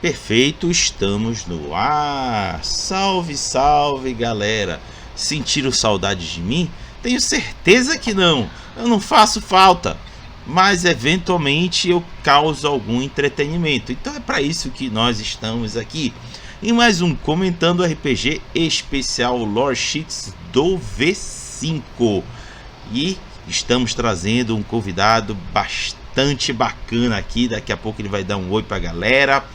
Perfeito, estamos no ar. Salve, salve, galera. Sentiram saudades de mim? Tenho certeza que não. Eu não faço falta. Mas eventualmente eu causo algum entretenimento. Então é para isso que nós estamos aqui. Em mais um Comentando RPG especial Lore Sheets do V5. E estamos trazendo um convidado bastante bacana aqui. Daqui a pouco ele vai dar um oi pra galera.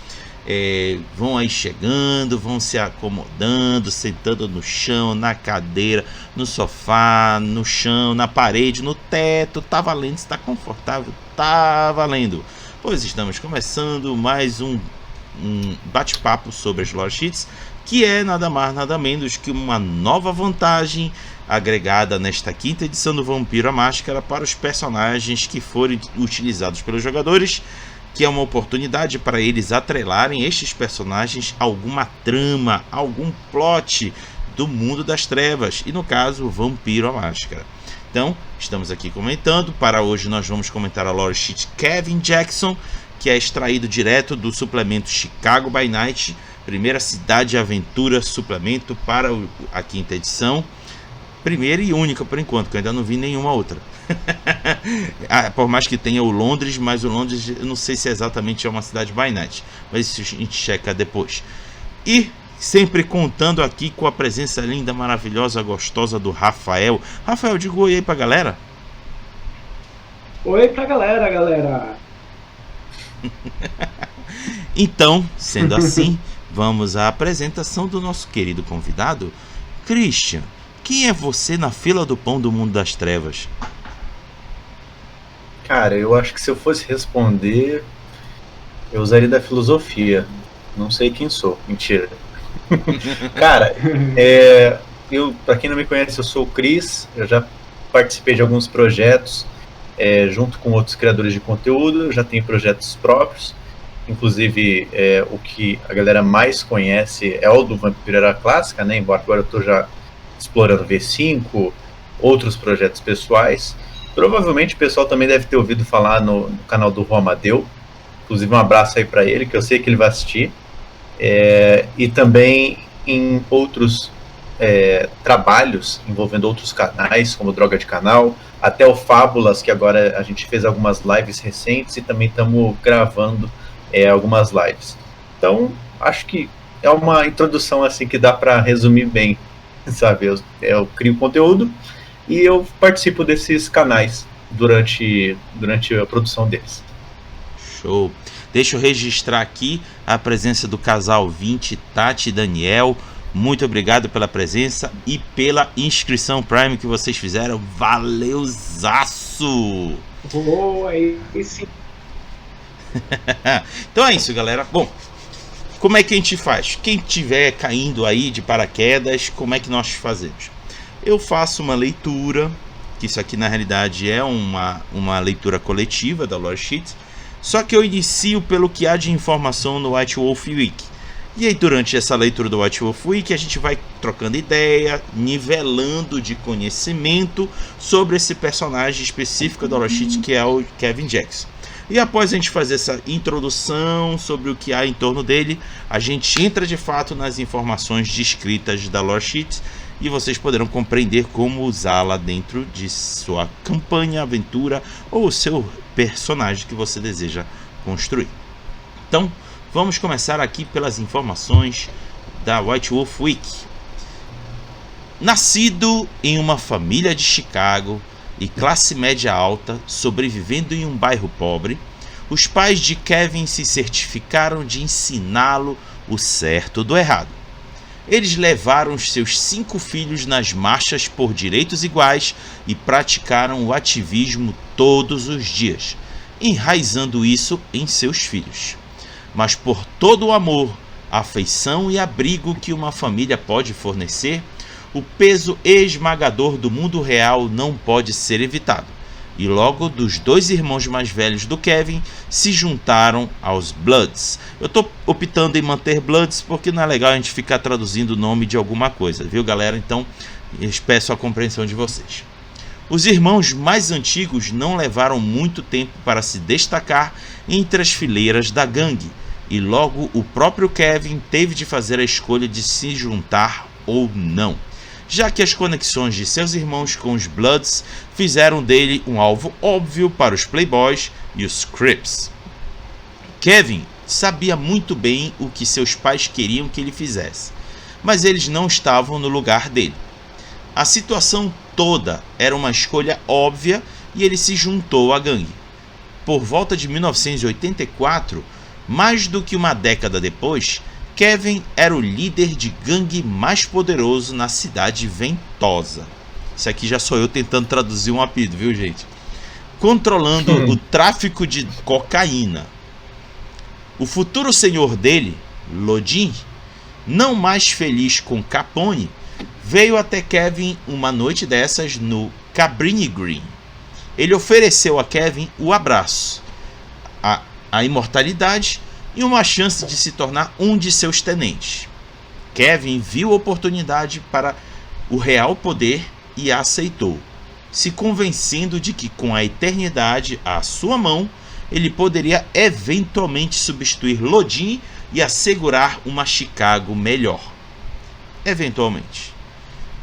Vão aí chegando, vão se acomodando, sentando no chão, na cadeira, no sofá, no chão, na parede, no teto. Tá valendo, está confortável, tá valendo. Pois estamos começando mais um bate-papo sobre as Lore Sheets, que é nada mais nada menos que uma nova vantagem agregada nesta quinta edição do Vampiro à Máscara para os personagens que forem utilizados pelos jogadores, que é uma oportunidade para eles atrelarem estes personagens a alguma trama, algum plot do mundo das trevas, e no caso o Vampiro à Máscara. Então, estamos aqui comentando. Para hoje nós vamos comentar a Lore Sheet Kevin Jackson, que é extraído direto do suplemento Chicago by Night, primeira cidade aventura suplemento para a quinta edição. Primeira e única por enquanto, que eu ainda não vi nenhuma outra. Por mais que tenha o Londres, mas o Londres eu não sei se exatamente é uma cidade by night, mas isso a gente checa depois. E sempre contando aqui com a presença linda, maravilhosa, gostosa do Rafael. Rafael, diga oi aí pra galera. Oi pra galera. Então, sendo assim, vamos à apresentação do nosso querido convidado. Christian, quem é você na fila do pão do mundo das trevas? Cara, eu acho que se eu fosse responder, eu usaria da filosofia. Não sei quem sou, mentira. Cara, pra quem não me conhece, eu sou o Cris. Eu já participei de alguns projetos junto com outros criadores de conteúdo. Eu já tenho projetos próprios. Inclusive, o que a galera mais conhece é o do Vampiro Era Clássica, né? Embora agora eu tô já explorando V5, outros projetos pessoais. Provavelmente o pessoal também deve ter ouvido falar no canal do Juan Amadeu. Inclusive um abraço aí para ele, que eu sei que ele vai assistir. E também em outros trabalhos envolvendo outros canais, como Droga de Canal, até o Fábulas, que agora a gente fez algumas lives recentes e também estamos gravando algumas lives. Então, acho que é uma introdução assim que dá para resumir bem, sabe? Eu crio conteúdo e eu participo desses canais durante a produção deles. Show! Deixa eu registrar aqui a presença do casal 20, Tati e Daniel. Muito obrigado pela presença e pela inscrição Prime que vocês fizeram. Valeuzaço! Oi, sim. Então é isso, galera. Bom, como é que a gente faz? Quem tiver caindo aí de paraquedas, como é que nós fazemos? Eu faço uma leitura, que isso aqui na realidade é uma leitura coletiva da Lore Sheet, só que eu inicio pelo que há de informação no White Wolf Week. E aí durante essa leitura do White Wolf Week a gente vai trocando ideia, nivelando de conhecimento sobre esse personagem específico da Lore Sheet, que é o Kevin Jackson. E após a gente fazer essa introdução sobre o que há em torno dele, a gente entra de fato nas informações descritas da Lore Sheet e vocês poderão compreender como usá-la dentro de sua campanha, aventura ou o seu personagem que você deseja construir. Então, vamos começar aqui pelas informações da White Wolf Week. Nascido em uma família de Chicago e classe média alta, sobrevivendo em um bairro pobre, os pais de Kevin se certificaram de ensiná-lo o certo do errado. Eles levaram os seus 5 filhos nas marchas por direitos iguais e praticaram o ativismo todos os dias, enraizando isso em seus filhos. Mas por todo o amor, afeição e abrigo que uma família pode fornecer, o peso esmagador do mundo real não pode ser evitado, e logo dos 2 irmãos mais velhos do Kevin se juntaram aos Bloods. Eu estou optando em manter Bloods porque não é legal a gente ficar traduzindo o nome de alguma coisa, viu galera? Então eu peço a compreensão de vocês. Os irmãos mais antigos não levaram muito tempo para se destacar entre as fileiras da gangue, e logo o próprio Kevin teve de fazer a escolha de se juntar ou não, já que as conexões de seus irmãos com os Bloods fizeram dele um alvo óbvio para os Playboys e os Crips. Kevin sabia muito bem o que seus pais queriam que ele fizesse, mas eles não estavam no lugar dele. A situação toda era uma escolha óbvia e ele se juntou à gangue. Por volta de 1984, mais do que uma década depois, Kevin era o líder de gangue mais poderoso na cidade ventosa. Isso aqui já sou eu tentando traduzir um apelido, viu, gente? Controlando o tráfico de cocaína. O futuro senhor dele, Lodin, não mais feliz com Capone, veio até Kevin uma noite dessas no Cabrini Green. Ele ofereceu a Kevin o abraço, a imortalidade e uma chance de se tornar um de seus tenentes. Kevin viu a oportunidade para o real poder e a aceitou, se convencendo de que com a eternidade à sua mão, ele poderia eventualmente substituir Lodin e assegurar uma Chicago melhor. Eventualmente.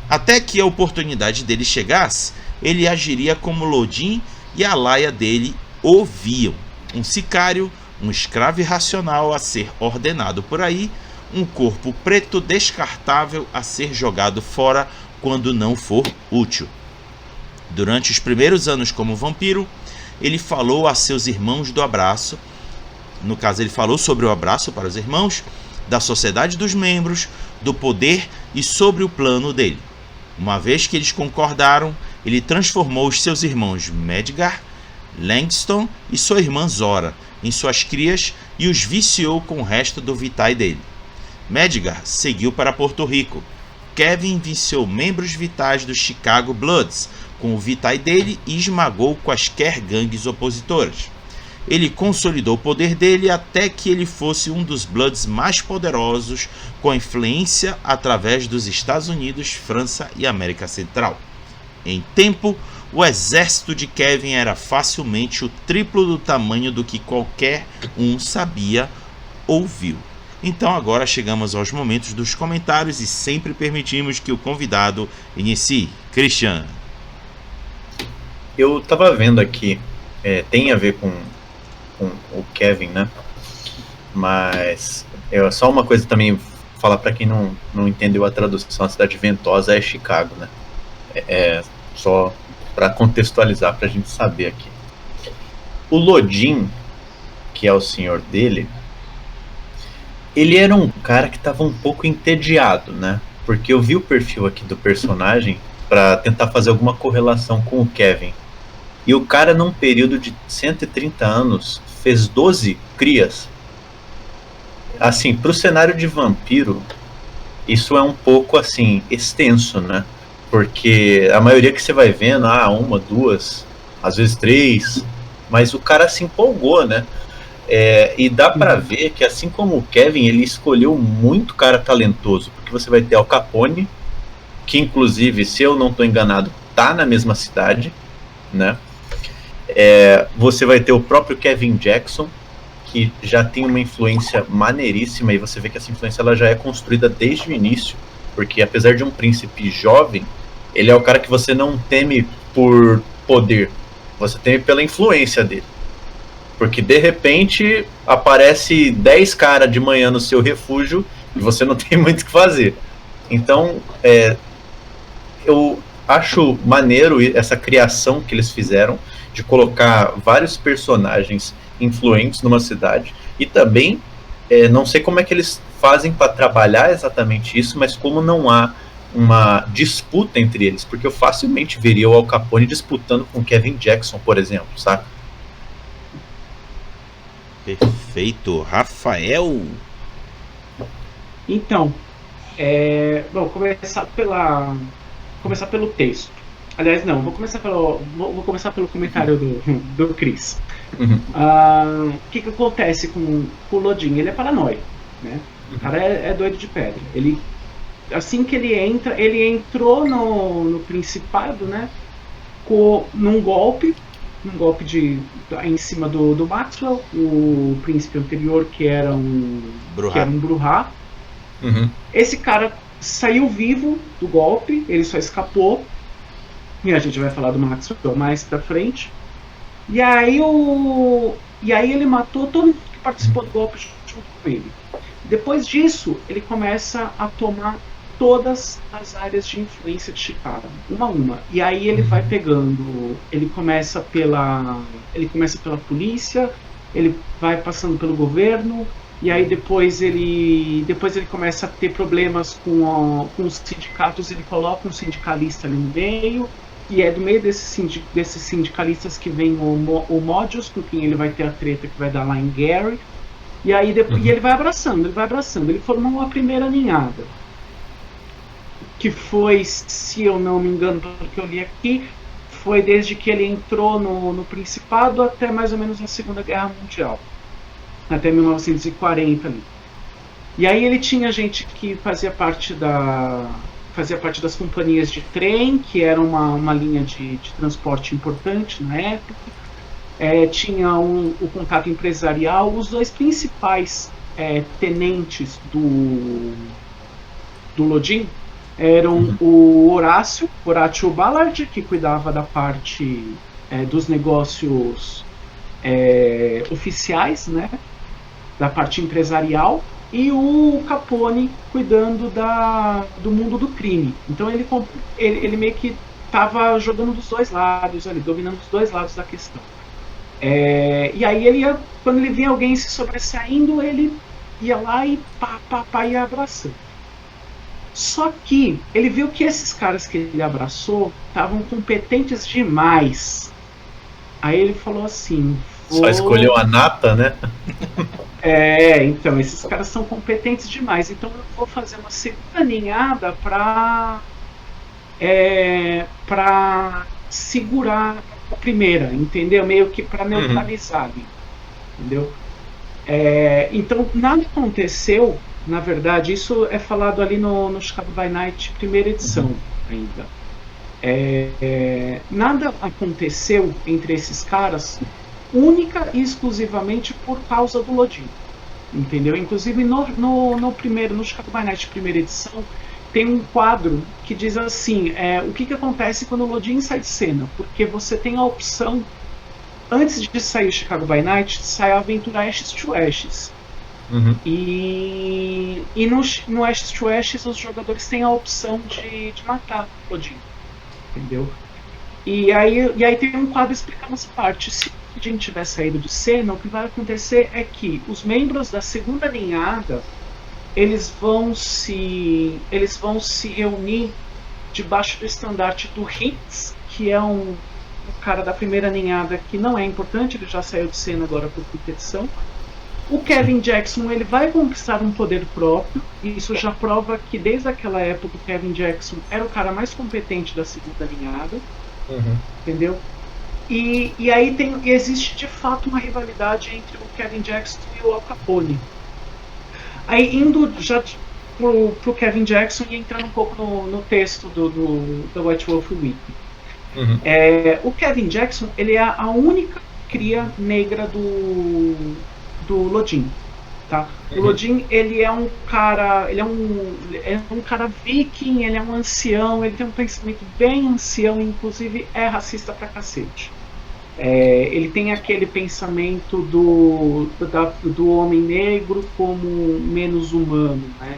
Até que a oportunidade dele chegasse, ele agiria como Lodin e a laia dele o viam. Um sicário, um escravo irracional a ser ordenado por aí, um corpo preto descartável a ser jogado fora quando não for útil. Durante os primeiros anos como vampiro, ele falou a seus irmãos do abraço. No caso, ele falou sobre o abraço para os irmãos, da sociedade dos membros, do poder e sobre o plano dele. Uma vez que eles concordaram, ele transformou os seus irmãos Medgar, Langston e sua irmã Zora em suas crias e os viciou com o resto do Vitae dele. Medgar seguiu para Porto Rico. Kevin viciou membros vitais dos Chicago Bloods com o Vitae dele e esmagou quaisquer gangues opositoras. Ele consolidou o poder dele até que ele fosse um dos Bloods mais poderosos, com influência através dos Estados Unidos, França e América Central. Em tempo, o exército de Kevin era facilmente o triplo do tamanho do que qualquer um sabia ou viu. Então agora chegamos aos momentos dos comentários e sempre permitimos que o convidado inicie. Christian. Eu tava vendo aqui, tem a ver com o Kevin, né? Mas só uma coisa também, falar para quem não entendeu a tradução, a cidade ventosa é Chicago, né? Só para contextualizar, para a gente saber aqui. O Lodin, que é o senhor dele, ele era um cara que estava um pouco entediado, né? Porque eu vi o perfil aqui do personagem para tentar fazer alguma correlação com o Kevin. E o cara, num período de 130 anos, fez 12 crias. Assim, pro cenário de vampiro, isso é um pouco, assim, extenso, né? Porque a maioria que você vai vendo, uma, duas, às vezes 3, mas o cara se empolgou, né? E dá pra ver que, assim como o Kevin, ele escolheu muito cara talentoso, porque você vai ter Al Capone, que inclusive, se eu não tô enganado, tá na mesma cidade, né? Você vai ter o próprio Kevin Jackson, que já tem uma influência maneiríssima, e você vê que essa influência ela já é construída desde o início, porque apesar de um príncipe jovem, ele é o cara que você não teme por poder, você teme pela influência dele, porque de repente aparece 10 caras de manhã no seu refúgio e você não tem muito o que fazer. Então eu acho maneiro essa criação que eles fizeram de colocar vários personagens influentes numa cidade, e também não sei como é que eles fazem para trabalhar exatamente isso, mas como não há uma disputa entre eles, porque eu facilmente veria o Al Capone disputando com Kevin Jackson, por exemplo, sabe? Perfeito. Rafael? Então, bom, começar pelo texto. Aliás, não, vou começar pelo comentário do Chris. Uhum. O que acontece com o Lodin? Ele é paranoico, né? O cara é doido de pedra. Assim que ele entrou no Principado, né? Num golpe, um golpe em cima do Maxwell, o príncipe anterior que era um Bruhá. Uhum. Esse cara saiu vivo do golpe, ele só escapou. E a gente vai falar do Maxwell mais pra frente. E aí ele matou todo mundo que participou do golpe junto com ele. Depois disso, ele começa a tomar todas as áreas de influência de Chicago, uma a uma. E aí ele vai pegando, ele começa pela polícia, ele vai passando pelo governo, e aí depois ele começa a ter problemas com os sindicatos, ele coloca um sindicalista ali no meio, e é do meio desses sindicalistas que vem o Modius, com quem ele vai ter a treta que vai dar lá em Gary. E aí depois, e ele vai abraçando. Ele formou a primeira ninhada. Que foi, se eu não me engano, pelo que eu li aqui, foi desde que ele entrou no Principado até mais ou menos a Segunda Guerra Mundial. Até 1940 ali. E aí ele tinha gente que fazia parte das companhias de trem, que era uma linha de transporte importante na época. Tinha o contato empresarial. Os dois principais tenentes do Lodin eram o Horácio Ballard, que cuidava da parte dos negócios oficiais, né, da parte empresarial, e o Capone cuidando do mundo do crime. Então ele meio que estava jogando dos dois lados ali, dominando os dois lados da questão. E aí quando ele via alguém se sobressaindo, ele ia lá e ia abraçando. Só que ele viu que esses caras que ele abraçou estavam competentes demais. Aí ele falou assim... Só escolheu a nata, né? Então, esses caras são competentes demais. Então eu vou fazer uma segunda ninhada para segurar a primeira, entendeu? Meio que para neutralizar ali, entendeu? Então nada aconteceu, na verdade, isso é falado ali no Chicago by Night, primeira edição ainda. Nada aconteceu entre esses caras única e exclusivamente por causa do Lodin, entendeu? Inclusive no Chicago by Night, primeira edição, tem um quadro que diz assim, o que acontece quando o Lodin sai de cena, porque você tem a opção, antes de sair o Chicago by Night, sai a aventura Ashes to Ashes. E no Ashes to Ashes os jogadores têm a opção de matar o Lodin, entendeu? E aí tem um quadro explicando essa parte. Se o Lodin tiver saído de cena, o que vai acontecer é que os membros da segunda ninhada eles vão se reunir debaixo do estandarte do Hicks, que é um cara da primeira ninhada que não é importante, ele já saiu de cena agora por quinta edição. O Kevin Jackson ele vai conquistar um poder próprio, e isso já prova que desde aquela época o Kevin Jackson era o cara mais competente da segunda ninhada, entendeu? E aí existe de fato uma rivalidade entre o Kevin Jackson e o Al Capone. Aí indo já pro Kevin Jackson e entrando um pouco no texto do White Wolf Week. O Kevin Jackson ele é a única cria negra do Lodin, tá? O Lodin ele é um cara viking, ele é um ancião, ele tem um pensamento bem ancião, inclusive é racista pra cacete. Ele tem aquele pensamento do homem negro como menos humano, né?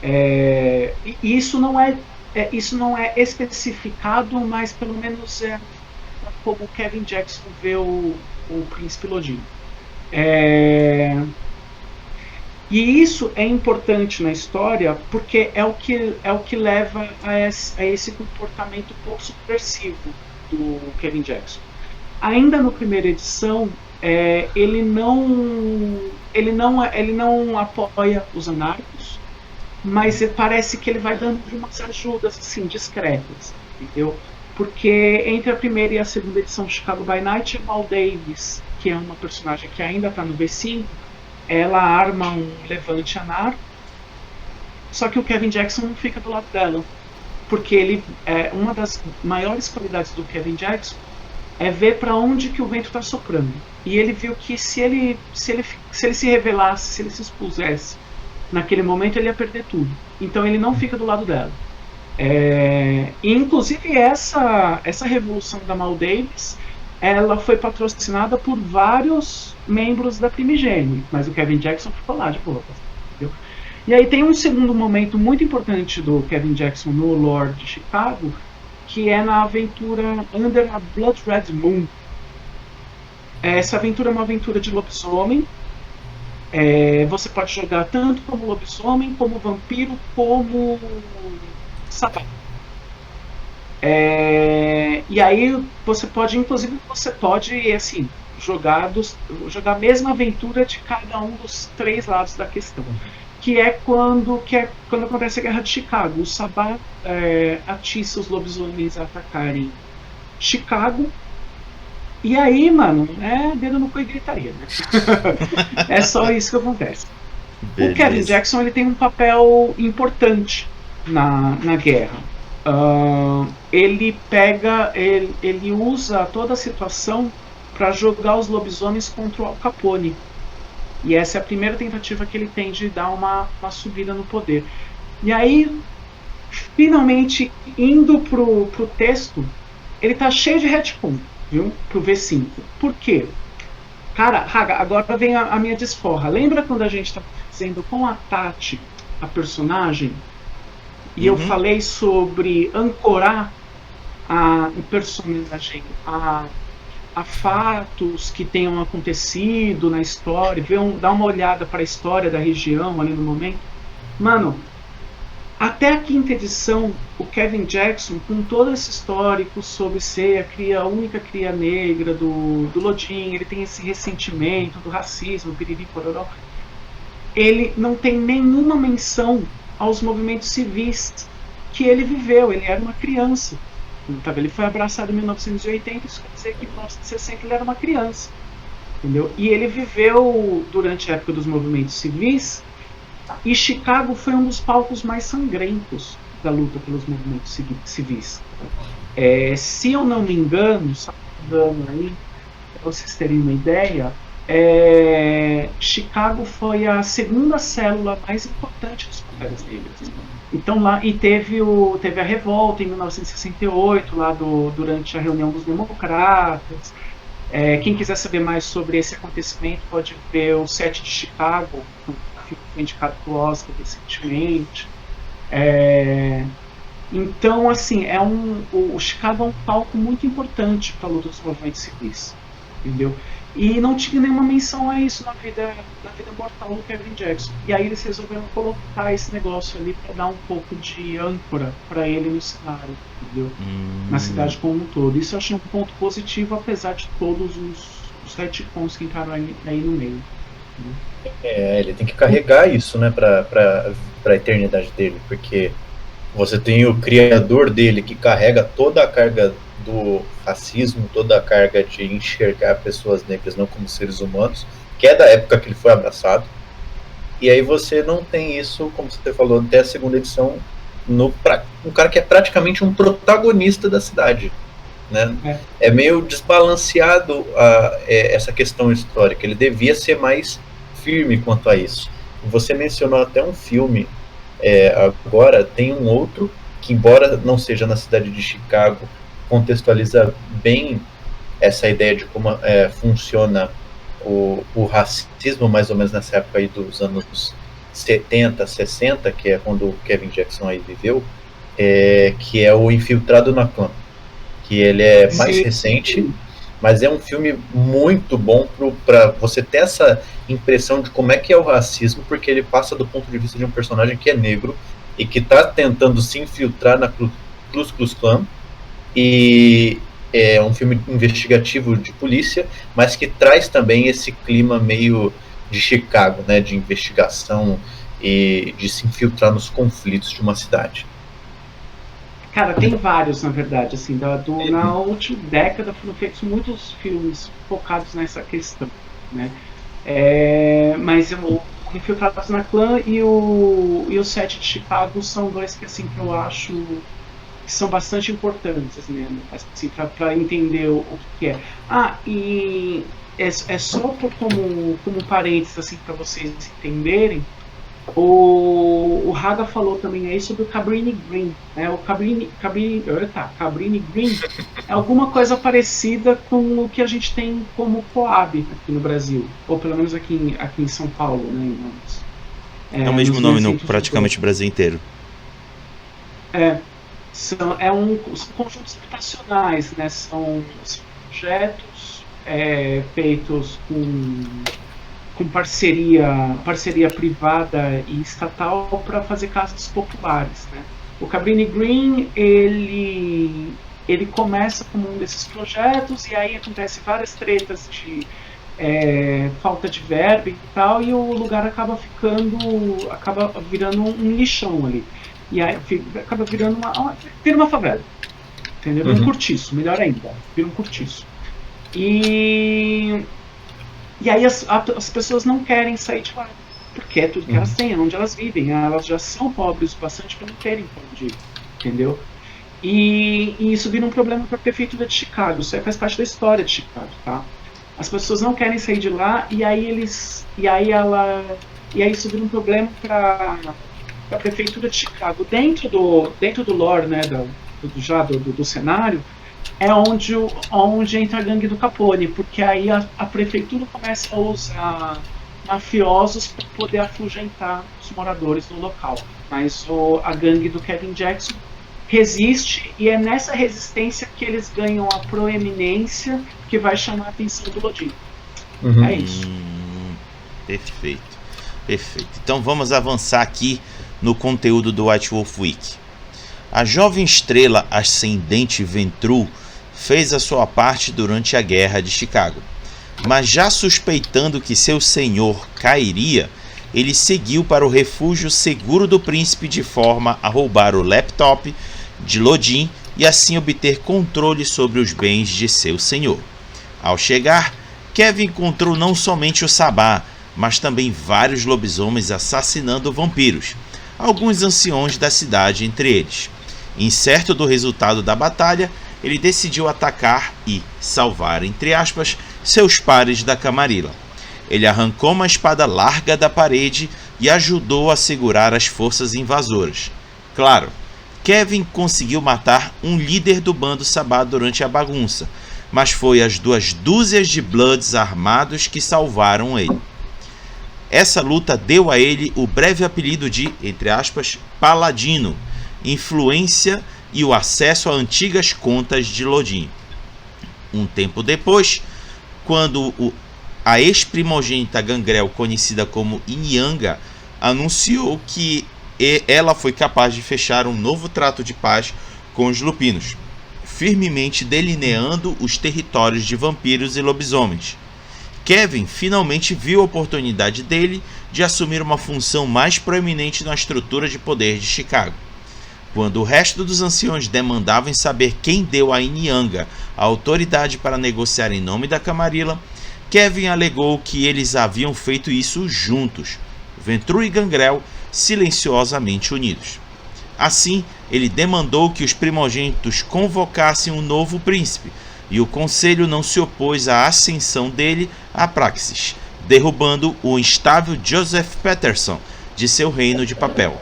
E isso não é especificado, mas pelo menos é como o Kevin Jackson vê o Príncipe Lodin. E isso é importante na história porque é o que leva a esse comportamento pouco subversivo do Kevin Jackson. Ainda na primeira edição, ele não apoia os anarcos, mas parece que ele vai dando umas ajudas assim, discretas, entendeu? Porque entre a primeira e a segunda edição de Chicago by Night, Mal Davis, que é uma personagem que ainda está no V5, ela arma um levante anarco, só que o Kevin Jackson não fica do lado dela, porque uma das maiores qualidades do Kevin Jackson é ver para onde que o vento está soprando. E ele viu que se ele se revelasse, se ele se expusesse naquele momento, ele ia perder tudo. Então ele não fica do lado dela. E, inclusive essa revolução da Mal Davis, ela foi patrocinada por vários membros da Primigênio, mas o Kevin Jackson ficou lá de boa. Entendeu? E aí tem um segundo momento muito importante do Kevin Jackson no lore de Chicago, que é na aventura Under a Blood Red Moon. Essa aventura é uma aventura de lobisomem. Você pode jogar tanto como lobisomem, como vampiro, como sabá. E aí você pode, inclusive, assim, jogar a mesma aventura de cada um dos 3 lados da questão. Que é quando acontece a Guerra de Chicago. O Sabá atiça os lobisomens a atacarem Chicago. E aí, mano, dedo no cu e gritaria, né? É só isso que acontece. Beleza. O Kevin Jackson, ele tem um papel importante na guerra. Ele usa toda a situação para jogar os lobisomens contra o Al Capone. E essa é a primeira tentativa que ele tem de dar uma subida no poder. E aí, finalmente, indo pro texto, ele tá cheio de retcon, viu? Pro V5. Por quê? Cara, Raga, agora vem a minha desforra. Lembra quando a gente tá fazendo com a Tati, a personagem, e eu falei sobre ancorar o personagem a fatos que tenham acontecido na história, dar uma olhada para a história da região ali no momento. Mano, até a 5ª edição, o Kevin Jackson, com todo esse histórico sobre ser a única cria negra do Lodin, ele tem esse ressentimento do racismo, piriri, pororó, ele não tem nenhuma menção aos movimentos civis que ele viveu. Ele era uma criança. Ele foi abraçado em 1980, isso quer dizer que em 1960 ele era uma criança. Entendeu? E ele viveu durante a época dos movimentos civis, e Chicago foi um dos palcos mais sangrentos da luta pelos movimentos civis. Se eu não me engano, aí, para vocês terem uma ideia, Chicago foi a 2ª célula mais importante dos Panteras Negras. Então lá, e teve a revolta em 1968, lá durante a reunião dos democratas. Quem quiser saber mais sobre esse acontecimento pode ver o 7 de Chicago, que foi indicado para o Oscar recentemente. Então, assim, o Chicago é um palco muito importante para a luta dos movimentos civis, entendeu? E não tinha nenhuma menção a isso na vida mortal do Kevin Jackson. E aí eles resolveram colocar esse negócio ali para dar um pouco de âncora para ele no cenário, entendeu? Na cidade como um todo. Isso eu achei um ponto positivo, apesar de todos os retcons que entraram aí no meio. Ele tem que carregar isso, né, para a eternidade dele, porque você tem o criador dele que carrega toda a carga do racismo, toda a carga de enxergar pessoas negras não como seres humanos, que é da época que ele foi abraçado, e aí você não tem isso, como você falou, até a 2ª edição, um cara que é praticamente um protagonista da cidade, né? É meio desbalanceado essa questão histórica, ele devia ser mais firme quanto a isso. Você mencionou até um filme, agora tem um outro, que embora não seja na cidade de Chicago, contextualiza bem essa ideia de como funciona o racismo, mais ou menos nessa época aí dos anos 70, 60, que é quando o Kevin Jackson aí viveu, que é o Infiltrado na Clã, que ele é mais recente, mas é um filme muito bom para você ter essa impressão de como é que é o racismo, porque ele passa do ponto de vista de um personagem que é negro e que está tentando se infiltrar na Ku Klux Klan. E é um filme investigativo de polícia, mas que traz também esse clima meio de Chicago, né, de investigação e de se infiltrar nos conflitos de uma cidade. Cara, tem vários, na verdade, assim, na última década foram feitos muitos filmes focados nessa questão, né? Mas o Infiltrados na Clã e o 7 de Chicago são dois que, assim, que eu acho que são bastante importantes, né? Assim, para entender o que é. E é só como parênteses, assim, para vocês entenderem. O Haga falou também aí sobre o Cabrini Green, né? O Cabrini Green é alguma coisa parecida com o que a gente tem como Coab aqui no Brasil, ou pelo menos aqui em São Paulo, né? É o mesmo nome no praticamente o Brasil inteiro. São conjuntos habitacionais, né? São projetos feitos com parceria privada e estatal para fazer casas populares, né? O Cabrini Green ele começa como um desses projetos e aí acontece várias tretas de falta de verba e tal, e o lugar acaba virando um lixão ali. E aí acaba virando vira uma favela, entendeu? Um cortiço, melhor ainda, vira um cortiço. E aí as pessoas não querem sair de lá, porque é tudo que elas têm, é onde elas vivem, elas já são pobres o bastante para não terem para onde ir, entendeu? E isso vira um problema para a prefeitura de Chicago, isso aí faz parte da história de Chicago, tá? As pessoas não querem sair de lá e aí isso vira um problema para a prefeitura de Chicago. Dentro do lore, né, do cenário, é onde entra a gangue do Capone, porque aí a prefeitura começa a usar mafiosos para poder afugentar os moradores do local. Mas a gangue do Kevin Jackson resiste, e é nessa resistência que eles ganham a proeminência que vai chamar a atenção do Lodin. É isso. Perfeito. Então vamos avançar aqui no conteúdo do White Wolf Week. A jovem estrela ascendente Ventrue fez a sua parte durante a Guerra de Chicago, mas já suspeitando que seu senhor cairia, ele seguiu para o refúgio seguro do príncipe de forma a roubar o laptop de Lodin e assim obter controle sobre os bens de seu senhor. Ao chegar, Kevin encontrou não somente o Sabá, mas também vários lobisomens assassinando vampiros, alguns anciões da cidade entre eles. Incerto do resultado da batalha, ele decidiu atacar e salvar, entre aspas, seus pares da Camarilla. Ele arrancou uma espada larga da parede e ajudou a segurar as forças invasoras. Claro, Kevin conseguiu matar um líder do bando Sabá durante a bagunça, mas foi as 2 dúzias de Bloods armados que salvaram ele. Essa luta deu a ele o breve apelido de, entre aspas, Paladino, influência e o acesso a antigas contas de Lodin. Um tempo depois, quando a ex-primogênita Gangrel, conhecida como Inyanga, anunciou que ela foi capaz de fechar um novo trato de paz com os lupinos, firmemente delineando os territórios de vampiros e lobisomens. Kevin finalmente viu a oportunidade dele de assumir uma função mais proeminente na estrutura de poder de Chicago. Quando o resto dos anciões demandavam saber quem deu a Inyanga a autoridade para negociar em nome da Camarilla, Kevin alegou que eles haviam feito isso juntos, Ventrue e Gangrel silenciosamente unidos. Assim, ele demandou que os primogênitos convocassem um novo príncipe, e o conselho não se opôs à ascensão dele a Praxis, derrubando o instável Joseph Peterson de seu reino de papel.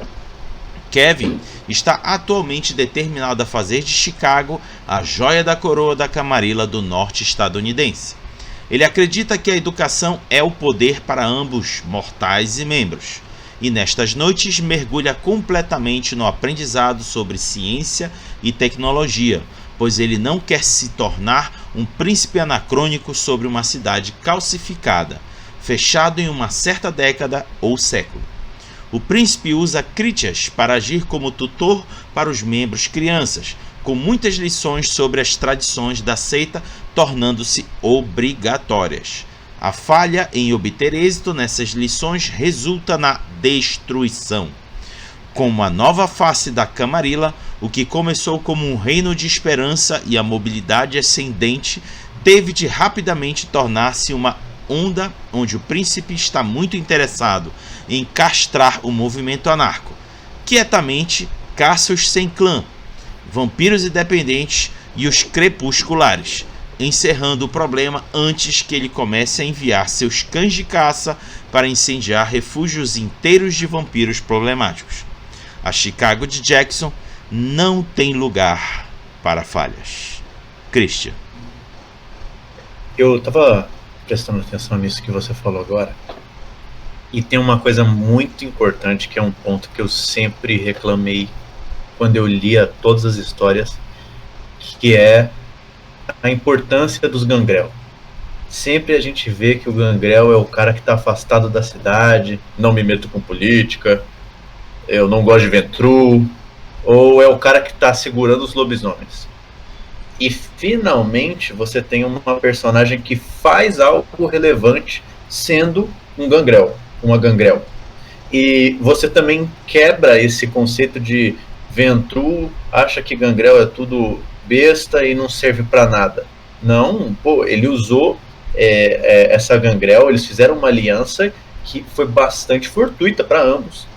Kevin está atualmente determinado a fazer de Chicago a joia da coroa da Camarilla do norte estadunidense. Ele acredita que a educação é o poder para ambos, mortais e membros, e nestas noites mergulha completamente no aprendizado sobre ciência e tecnologia, pois ele não quer se tornar um príncipe anacrônico sobre uma cidade calcificada, fechado em uma certa década ou século. O príncipe usa Critias para agir como tutor para os membros crianças, com muitas lições sobre as tradições da seita tornando-se obrigatórias. A falha em obter êxito nessas lições resulta na destruição. Como a nova face da Camarilla, o que começou como um reino de esperança e a mobilidade ascendente teve de rapidamente tornar-se uma onda onde o príncipe está muito interessado em castrar o movimento anarco. Quietamente, caça-os sem clã. vampiros independentes e os crepusculares, encerrando o problema antes que ele comece a enviar seus cães de caça para incendiar refúgios inteiros de vampiros problemáticos. A Chicago de Jackson não tem lugar para falhas. Christian. Eu tava prestando atenção nisso que você falou agora, e tem uma coisa muito importante, que é um ponto que eu sempre reclamei quando eu lia todas as histórias, que é a importância dos Gangrel. Sempre a gente vê que o Gangrel é o cara que está afastado da cidade, não me meto com política, eu não gosto de Ventru, ou é o cara que está segurando os lobisomens. E finalmente você tem uma personagem que faz algo relevante sendo um Gangrel, uma Gangrel. E você também quebra esse conceito de Ventru acha que Gangrel é tudo besta e não serve para nada. Não, pô, ele usou essa Gangrel, eles fizeram uma aliança que foi bastante fortuita para ambos.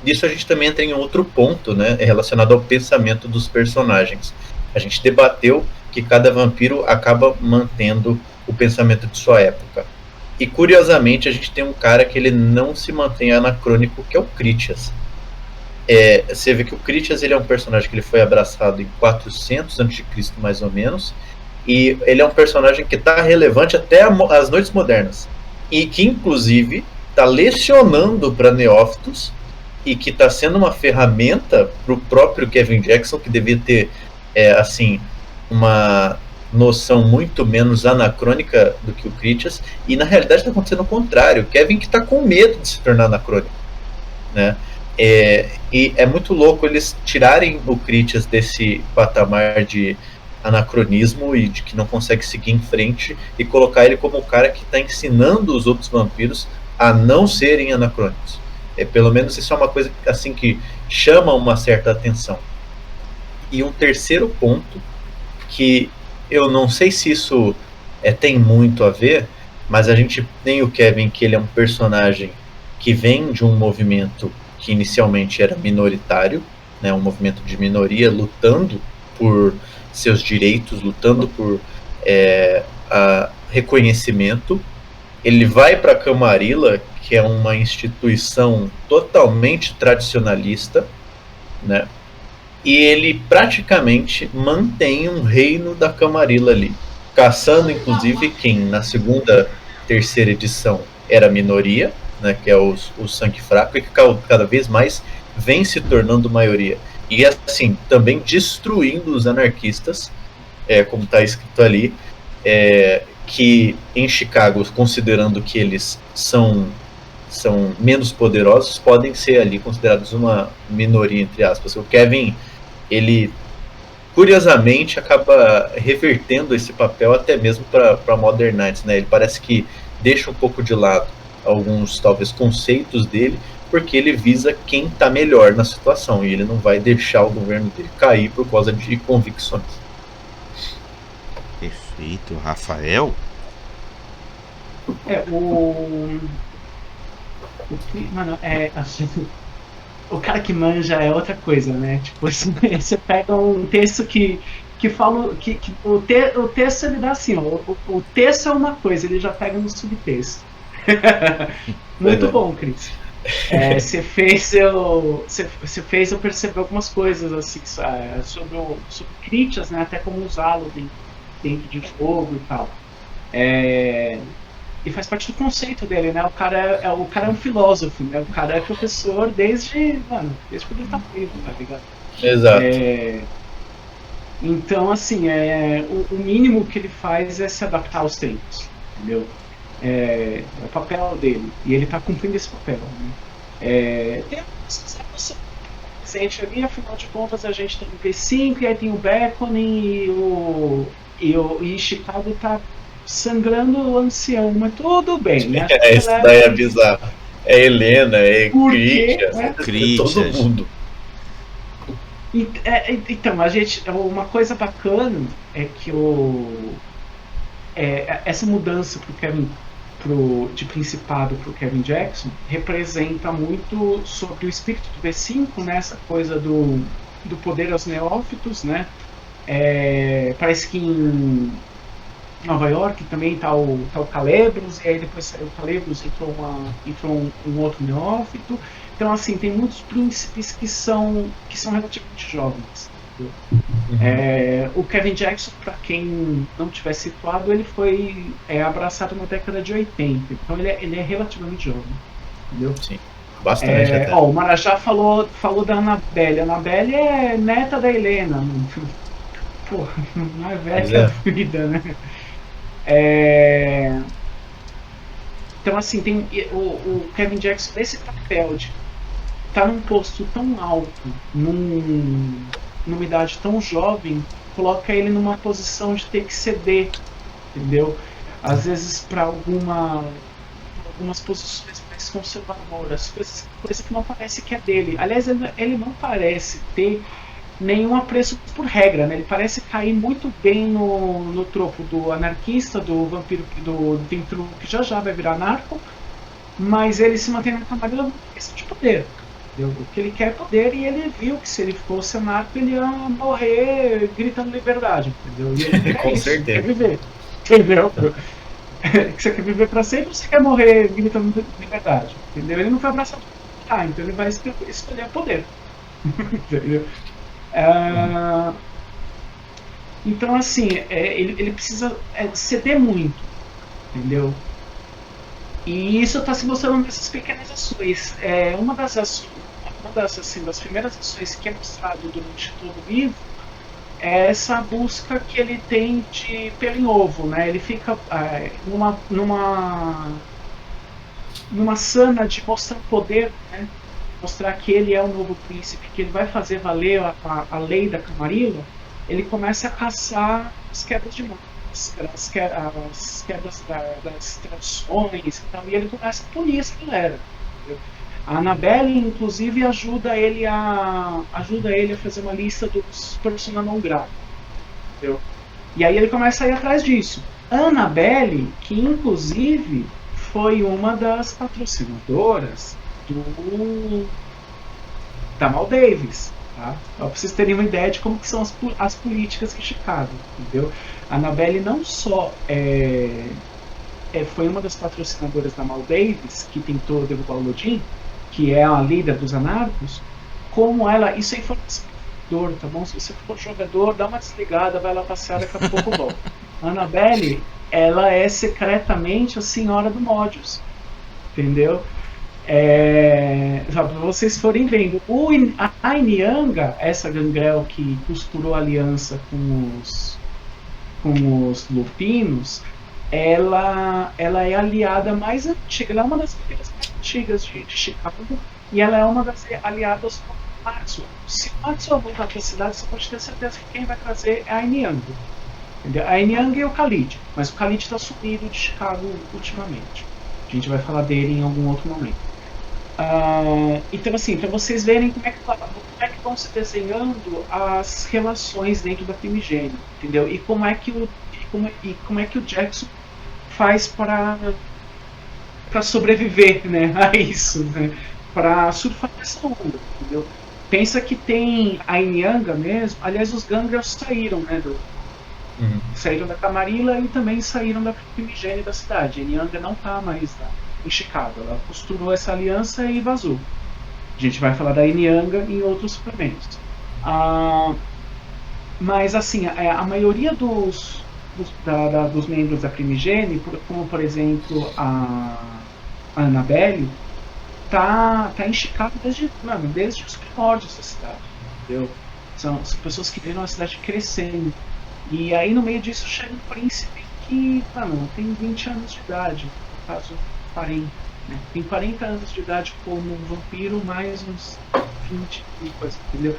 Disso a gente também entra em outro ponto, né, relacionado ao pensamento dos personagens. A gente debateu que cada vampiro acaba mantendo o pensamento de sua época. E curiosamente a gente tem um cara que ele não se mantém anacrônico, que é o Critias. Você vê que o Critias ele é um personagem que ele foi abraçado em 400 a.C. mais ou menos, e ele é um personagem que está relevante até as noites modernas, e que inclusive está lecionando para neófitos, e que está sendo uma ferramenta para o próprio Kevin Jackson, que devia ter assim, uma noção muito menos anacrônica do que o Critias, e na realidade está acontecendo o contrário. O Kevin que está com medo de se tornar anacrônico, né? E é muito louco eles tirarem o Critias desse patamar de anacronismo e de que não consegue seguir em frente, e colocar ele como o cara que está ensinando os outros vampiros a não serem anacrônicos. Pelo menos isso é uma coisa assim que chama uma certa atenção. E um terceiro ponto, que eu não sei se isso tem muito a ver, mas a gente tem o Kevin, que ele é um personagem que vem de um movimento que inicialmente era minoritário, né, um movimento de minoria lutando por seus direitos, lutando por reconhecimento. Ele vai para Camarilla, que é uma instituição totalmente tradicionalista, né? E ele praticamente mantém um reino da Camarilla ali, caçando inclusive quem na segunda, terceira edição era minoria, né, que é o sangue fraco, e que cada vez mais vem se tornando maioria. E assim, também destruindo os anarquistas, como está escrito ali, que em Chicago, considerando que eles são menos poderosos, podem ser ali considerados uma minoria, entre aspas. O Kevin, ele curiosamente acaba revertendo esse papel até mesmo para Modern Knights, né? Ele parece que deixa um pouco de lado alguns, talvez, conceitos dele, porque ele visa quem está melhor na situação, e ele não vai deixar o governo dele cair por causa de convicções. Perfeito, Rafael. Mano, o cara que manja é outra coisa, né? Tipo, você pega um texto que fala que o texto ele dá assim, ó, o texto é uma coisa, ele já pega no subtexto. Muito bom, Cris. Você fez eu perceber algumas coisas assim sobre Critias, né? Até como usá-lo dentro de fogo e tal. E faz parte do conceito dele, né? O cara é um filósofo, né? O cara é professor desde quando ele tá vivo, tá ligado? Exato. Então, assim, o mínimo que ele faz é se adaptar aos tempos, entendeu? É o papel dele, e ele tá cumprindo esse papel, né? Tem presente ali, afinal de contas a gente tem o V5, e aí tem o Bacon e Chicago tá sangrando o ancião, mas tudo bem, né? Isso daí é bizarro. É Helena, Critias, todo mundo. Então, uma coisa bacana é que essa mudança de Principado pro Kevin Jackson representa muito sobre o espírito do V5, né? Essa coisa do poder aos neófitos, né? Parece que em Nova York também tá o Calebros, e aí depois saiu o Calebros, entrou um outro neófito. Então, assim, tem muitos príncipes que são relativamente jovens. O Kevin Jackson, para quem não tiver situado, ele foi abraçado na década de 80, então ele é relativamente jovem, entendeu? Sim, bastante até. O Marajá falou da Annabelle. A Annabelle é neta da Helena. Pô, não é velha que a vida, né? Então, assim, tem o Kevin Jackson nesse papel de estar num posto tão alto, numa idade tão jovem, coloca ele numa posição de ter que ceder, entendeu? Às vezes para algumas posições mais conservadoras, coisa que não parece que é dele. Aliás, ele não parece ter nenhum apreço por regra, né? Ele parece cair muito bem no tropo do anarquista, do vampiro, do Ventru, que já vai virar narco, mas ele se mantém na camarada por questão de poder. Entendeu? O que ele quer é poder, e ele viu que se ele fosse anarco, ele ia morrer gritando liberdade, entendeu? E ele Com certeza. Quer viver, entendeu? Você quer viver pra sempre ou você quer morrer gritando liberdade, entendeu? Ele não vai abraçar tudo, então ele vai escolher poder, entendeu? Então, assim, ele precisa ceder muito, entendeu? E isso está se mostrando nessas pequenas ações. Uma das primeiras ações que é mostrado durante todo o livro é essa busca que ele tem de pelo em ovo, né? Ele fica numa sana de mostrar poder, né? Mostrar que ele é o novo príncipe, que ele vai fazer valer a lei da Camarilla. Ele começa a caçar as quebras de mão, as quebras das tradições e tal, e ele começa a punir essa galera. Entendeu? A Annabelle, inclusive, ajuda ele a fazer uma lista dos persona non grata. Entendeu? E aí ele começa a ir atrás disso. A Annabelle, que inclusive foi uma das patrocinadoras da Mal Davis, tá? Para vocês terem uma ideia de como que são as políticas em Chicago, entendeu? A Annabelle não só foi uma das patrocinadoras da Mal Davis, que tentou derrubar o Lodin, que é a líder dos anarcos, como ela, isso é informação, tá bom? Se você for jogador, dá uma desligada, vai lá passear, daqui a pouco volta. A Annabelle, ela é secretamente a senhora do Modius, entendeu? Pra vocês forem vendo, a Inyanga, essa gangrel que costurou aliança com os lupinos, ela é a aliada mais antiga, ela é uma das famílias mais antigas de Chicago, e ela é uma das aliadas do Maxwell. Se o Maxwell voltar para a cidade, você pode ter certeza que quem vai trazer é a Inyanga. A Inyanga e o Khalid, mas o Khalid está sumido de Chicago ultimamente. A gente vai falar dele em algum outro momento. Então, assim, para vocês verem como é que vão se desenhando as relações dentro da primigênia, entendeu? E como é que o Jackson faz para sobreviver, né, a isso, né? Para surfar essa onda, entendeu? Pensa que tem a Inyanga mesmo, aliás, os Gangrels saíram, né, saíram da Camarilla e também saíram da primigênia da cidade. A Inyanga não está mais lá em Chicago, ela costurou essa aliança e vazou. A gente vai falar da Inyanga em outros suplementos. Mas assim, a maioria dos membros da Primigene, como por exemplo a Annabelle, tá em Chicago desde os primórdios da cidade, entendeu? São pessoas que viram a cidade crescendo. E aí no meio disso chega um príncipe que tem 20 anos de idade, no caso 40, né? Tem 40 anos de idade como um vampiro, mais uns 20 e coisa, entendeu?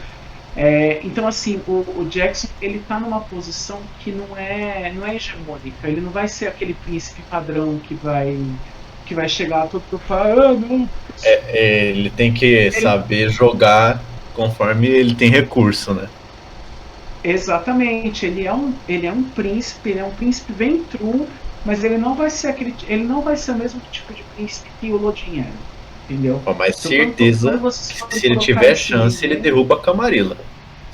Então assim, o Jackson, ele tá numa posição que não é hegemônica, ele não vai ser aquele príncipe padrão que vai chegar todo e falar, não. Ele tem que saber jogar conforme ele tem recurso, né? Exatamente, ele é um príncipe Ventru, mas ele não vai ser o mesmo tipo de príncipe que o Lodin era, entendeu? Mas então, certeza que se ele tiver chance, ele derruba a Camarilla.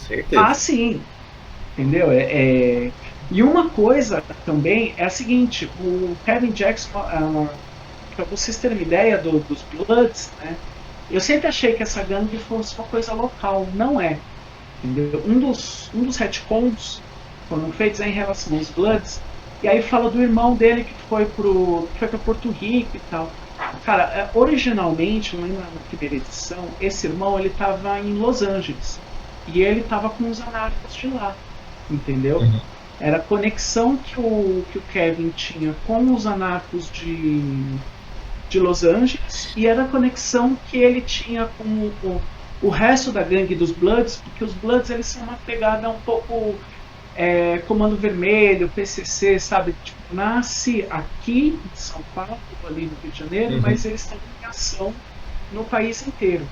certeza. Ah, sim. Entendeu? E uma coisa também é a seguinte, o Kevin Jackson, para vocês terem uma ideia dos Bloods, né? Eu sempre achei que essa gangue fosse uma coisa local. Não é. Entendeu? Um dos retcons foram feitos em relação aos Bloods, e aí fala do irmão dele que foi para Porto Rico e tal. Cara, originalmente, não lembro na primeira edição, esse irmão ele estava em Los Angeles e ele estava com os anarcos de lá, entendeu? Uhum. Era a conexão que o Kevin tinha com os anarcos de Los Angeles e era a conexão que ele tinha com o resto da gangue dos Bloods, porque os Bloods eles são uma pegada um pouco Comando Vermelho, PCC, sabe? Tipo, nasce aqui em São Paulo, ali no Rio de Janeiro, mas eles estão em ação no país inteiro.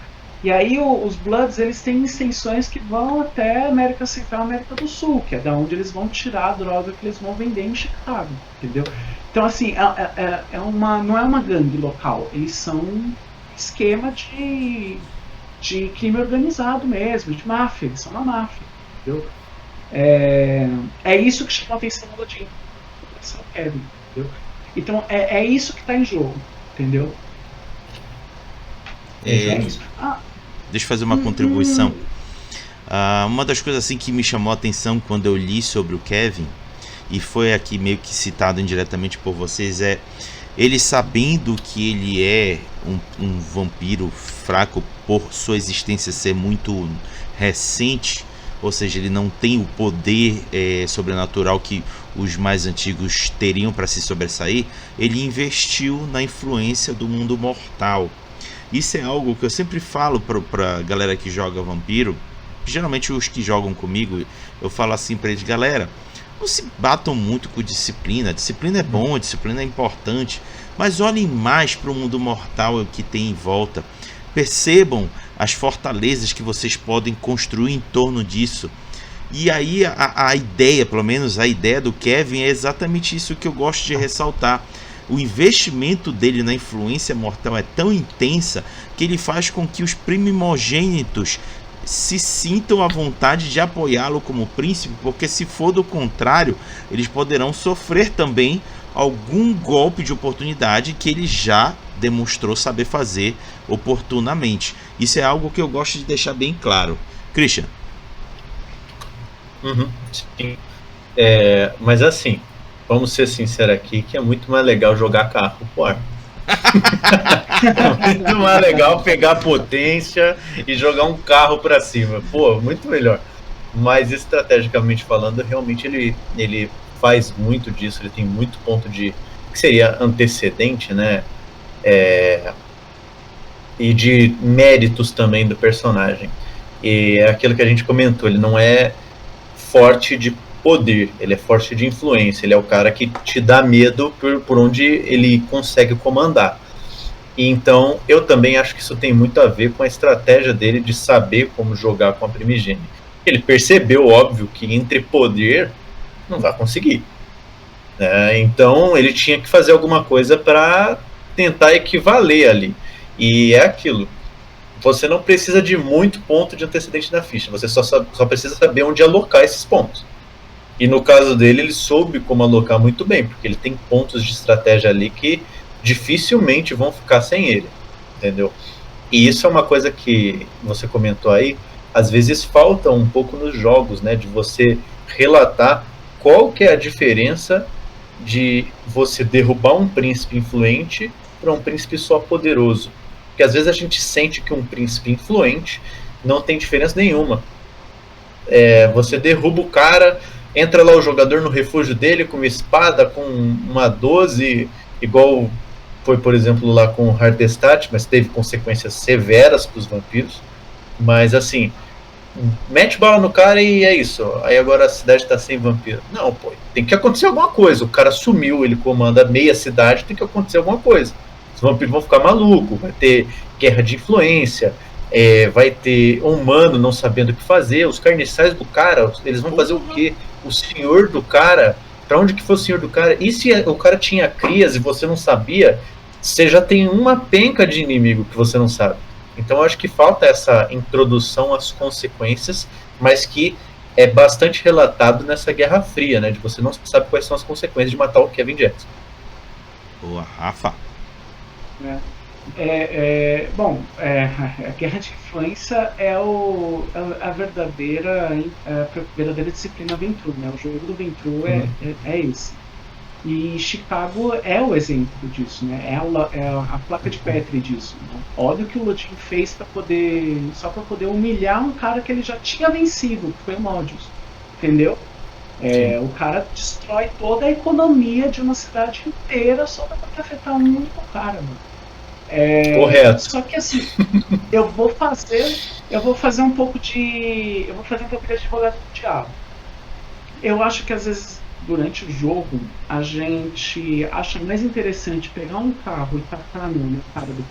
E aí os Bloods eles têm extensões que vão até América Central, América do Sul, que é da onde eles vão tirar a droga que eles vão vender em Chicago, entendeu? Então assim, não é uma gangue local, eles são um esquema de crime organizado mesmo, de máfia, eles são uma máfia, entendeu? É isso que chama a atenção do Odin, Kevin, entendeu? Então é isso que está em jogo, entendeu? Deixa eu fazer uma contribuição. Uma das coisas assim que me chamou a atenção quando eu li sobre o Kevin, e foi aqui meio que citado indiretamente por vocês, é ele sabendo que ele é um vampiro fraco por sua existência ser muito recente, ou seja, ele não tem o poder sobrenatural que os mais antigos teriam para se sobressair, ele investiu na influência do mundo mortal. Isso é algo que eu sempre falo pra galera que joga vampiro, geralmente os que jogam comigo, eu falo assim pra eles, galera, não se batam muito com disciplina, a disciplina é bom, a disciplina é importante, mas olhem mais para o mundo mortal que tem em volta, percebam as fortalezas que vocês podem construir em torno disso. E aí a ideia, pelo menos a ideia do Kevin é exatamente isso que eu gosto de ressaltar. O investimento dele na influência mortal é tão intensa que ele faz com que os primogênitos se sintam à vontade de apoiá-lo como príncipe, porque se for do contrário, eles poderão sofrer também algum golpe de oportunidade que ele já demonstrou saber fazer oportunamente. Isso é algo que eu gosto de deixar bem claro. Christian. Sim. Mas assim, vamos ser sinceros aqui, que é muito mais legal jogar carro pro ar. É muito mais legal pegar potência e jogar um carro pra cima. Pô, muito melhor. Mas estrategicamente falando, realmente ele faz muito disso, ele tem muito ponto de que seria antecedente, né? E de méritos também do personagem. E é aquilo que a gente comentou, ele não é forte de poder, ele é forte de influência, ele é o cara que te dá medo por onde ele consegue comandar. E então eu também acho que isso tem muito a ver com a estratégia dele de saber como jogar com a primigênia. Ele percebeu, óbvio, que entre poder não vai conseguir, né? Então ele tinha que fazer alguma coisa para tentar equivaler ali. E é aquilo, você não precisa de muito ponto de antecedente na ficha, você só precisa saber onde alocar esses pontos. E no caso dele, ele soube como alocar muito bem, porque ele tem pontos de estratégia ali que dificilmente vão ficar sem ele, entendeu? E isso é uma coisa que você comentou aí, às vezes falta um pouco nos jogos, né, de você relatar qual que é a diferença de você derrubar um príncipe influente para um príncipe só poderoso. Porque às vezes a gente sente que um príncipe influente não tem diferença nenhuma. Você derruba o cara, entra lá o jogador no refúgio dele com uma espada, com uma 12, igual foi, por exemplo, lá com o Hardestat, mas teve consequências severas para os vampiros. Mas assim, mete bala no cara e é isso. Aí agora a cidade está sem vampiro. Não, pô, tem que acontecer alguma coisa. O cara sumiu, ele comanda meia cidade, tem que acontecer alguma coisa. Os vampiros vão ficar malucos, vai ter guerra de influência, vai ter humano não sabendo o que fazer, os carniçais do cara, eles vão fazer o quê? O senhor do cara, pra onde que foi o senhor do cara? E se o cara tinha crias e você não sabia, você já tem uma penca de inimigo que você não sabe. Então eu acho que falta essa introdução às consequências, mas que é bastante relatado nessa Guerra Fria, né? De você não sabe quais são as consequências de matar o Kevin Jackson. Boa, Rafa. Bom, a Guerra de Influência é a verdadeira disciplina Ventrue, né? O jogo do Ventrue é esse. E Chicago é o exemplo disso, né? É a placa de Petri disso. Né? Olha o que o Lodin fez só para poder humilhar um cara que ele já tinha vencido, que foi o Modius, entendeu? O cara destrói toda a economia de uma cidade inteira só para poder afetar um único cara, mano. Correto. Só que assim, eu vou fazer um pouco de advogado do diabo. Eu acho que às vezes durante o jogo a gente acha mais interessante pegar um carro e tacar na cara do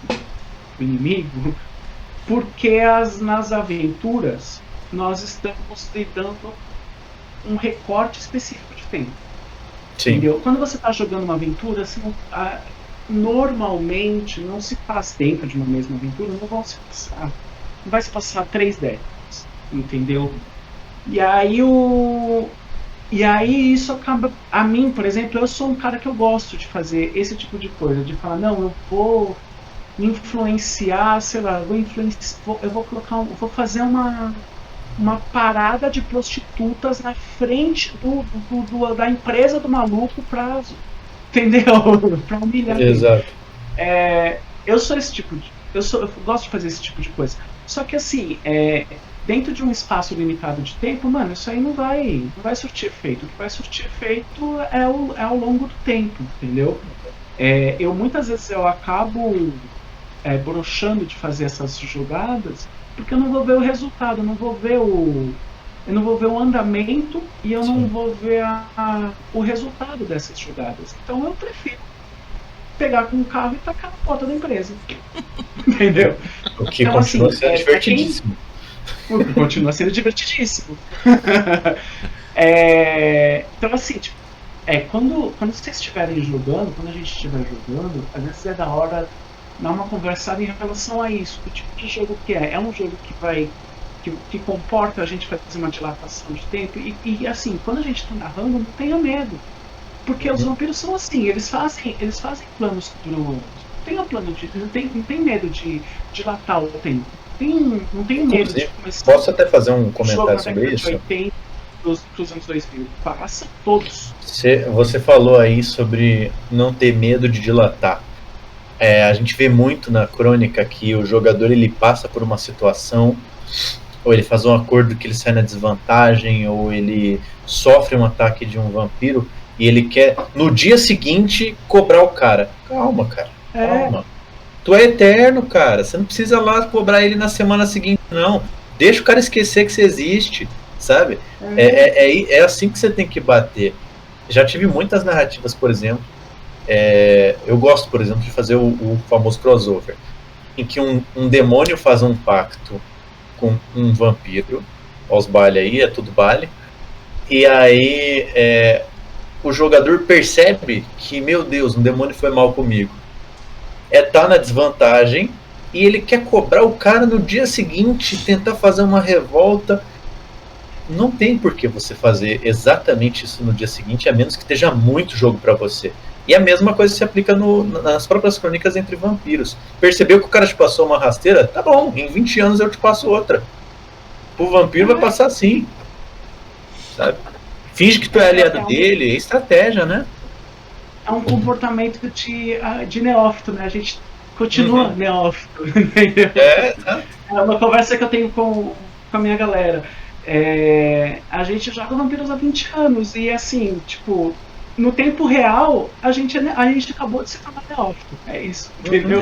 inimigo, porque nas aventuras nós estamos lidando um recorte específico de tempo. Sim. Entendeu? Quando você está jogando uma aventura, normalmente não se passa dentro de uma mesma aventura, não vai se passar 3 décadas, entendeu? E aí isso acaba, a mim, por exemplo, eu sou um cara que eu gosto de fazer esse tipo de coisa, de falar, não, eu vou influenciar, sei lá, vou fazer uma parada de prostitutas na frente da empresa do maluco pra, entendeu? Pra humilhar. Exato. Eu sou esse tipo eu gosto de fazer esse tipo de coisa. Só que assim, dentro de um espaço limitado de tempo, mano, isso aí não vai surtir efeito. O que vai surtir efeito é ao longo do tempo, entendeu? Muitas vezes eu acabo broxando de fazer essas jogadas porque eu não vou ver o resultado, eu não vou ver o andamento e eu não vou ver o resultado dessas jogadas. Então eu prefiro pegar com um carro e tacar na porta da empresa. Entendeu? O que então, continua assim, sendo divertidíssimo. Continua sendo divertidíssimo. Então assim, tipo, quando vocês estiverem jogando, quando a gente estiver jogando, às vezes é da hora dar uma conversada em relação a isso, o tipo de jogo que é. É um jogo que comporta a gente fazer uma dilatação de tempo e assim, quando a gente está narrando, não tenha medo. Porque os vampiros são assim, eles fazem planos futuros. Não tem medo de dilatar o tempo. Não tem medo de começar. Posso até fazer um comentário sobre isso? 80 pros anos 2000. Passa todos. Você falou aí sobre não ter medo de dilatar. A gente vê muito na crônica que o jogador ele passa por uma situação, ou ele faz um acordo que ele sai na desvantagem, ou ele sofre um ataque de um vampiro e ele quer no dia seguinte cobrar o cara. Calma, cara. Calma. Tu é eterno, cara. Você não precisa lá cobrar ele na semana seguinte, não. Deixa o cara esquecer que você existe, sabe? É assim que você tem que bater. Já tive muitas narrativas, por exemplo. Eu gosto, por exemplo, de fazer o famoso crossover, em que um demônio faz um pacto com um vampiro, aos baile aí, é tudo baile, e aí o jogador percebe que, meu Deus, um demônio foi mal comigo, tá na desvantagem, e ele quer cobrar o cara no dia seguinte, tentar fazer uma revolta. Não tem por que você fazer exatamente isso no dia seguinte, a menos que esteja muito jogo para você. E a mesma coisa se aplica nas próprias crônicas entre vampiros. Percebeu que o cara te passou uma rasteira? Tá bom, em 20 anos eu te passo outra. O vampiro vai passar assim. Sabe? Finge que tu é aliado dele, é estratégia, né? É um comportamento de neófito, né? A gente continua neófito. Entendeu? É uma conversa que eu tenho com a minha galera. A gente joga vampiros há 20 anos e assim, tipo, no tempo real, a gente acabou de se tornar neófito. É isso, entendeu?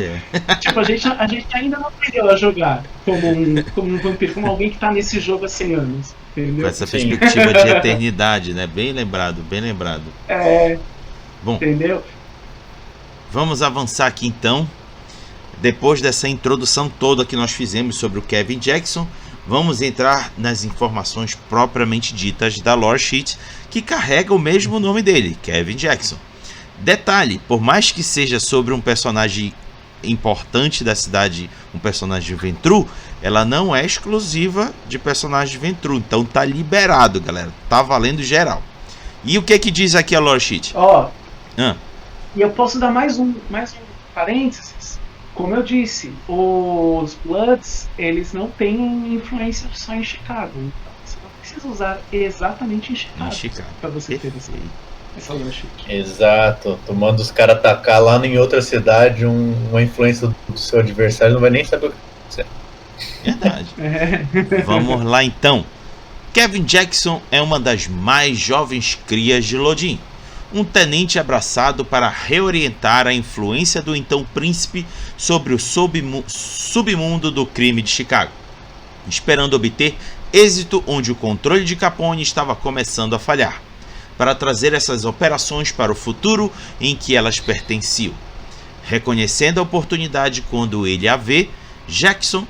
Tipo, a gente ainda não aprendeu a jogar como um vampiro, como alguém que tá nesse jogo há 100 anos. Entendeu? Com essa perspectiva de eternidade, né? Bem lembrado, bem lembrado. Bom, entendeu? Vamos avançar aqui então. Depois dessa introdução toda que nós fizemos sobre o Kevin Jackson, vamos entrar nas informações propriamente ditas da lore sheet, que carrega o mesmo nome dele, Kevin Jackson. Detalhe, por mais que seja sobre um personagem importante da cidade, um personagem de Ventrue, ela não é exclusiva de personagem de Ventrue. Então tá liberado, galera. Tá valendo geral. E o que diz aqui a lore sheet? Ó, e eu posso dar mais um parênteses. Como eu disse, os Bloods, eles não têm influência só em Chicago. Então você não precisa usar exatamente em Chicago. Pra você ter essa lore sheet. Exato. Tu manda os caras atacar lá em outra cidade, uma influência do seu adversário não vai nem saber o que acontecer. Verdade. Vamos lá então. Kevin Jackson é uma das mais jovens crias de Lodin, um tenente abraçado para reorientar a influência do então príncipe sobre o submundo do crime de Chicago, esperando obter êxito onde o controle de Capone estava começando a falhar, para trazer essas operações para o futuro em que elas pertenciam. Reconhecendo a oportunidade quando ele a vê, Jackson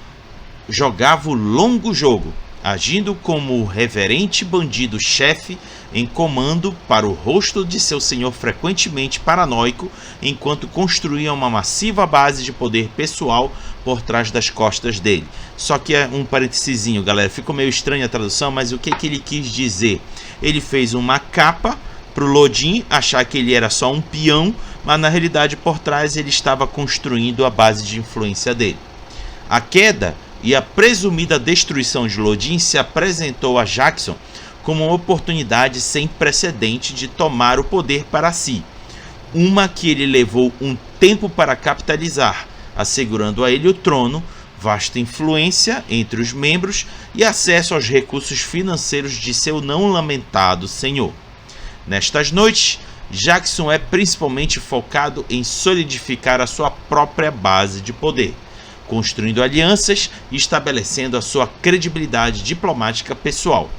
jogava o longo jogo, agindo como o reverente bandido-chefe em comando para o rosto de seu senhor frequentemente paranoico, enquanto construía uma massiva base de poder pessoal por trás das costas dele. Só que é um parênteses, galera, ficou meio estranha a tradução, mas o que ele quis dizer? Ele fez uma capa pro Lodin achar que ele era só um peão, mas na realidade por trás ele estava construindo a base de influência dele. A queda e a presumida destruição de Lodin se apresentou a Jackson como uma oportunidade sem precedente de tomar o poder para si, uma que ele levou um tempo para capitalizar, assegurando a ele o trono, vasta influência entre os membros e acesso aos recursos financeiros de seu não lamentado senhor. Nestas noites, Jackson é principalmente focado em solidificar a sua própria base de poder, construindo alianças e estabelecendo a sua credibilidade diplomática pessoal.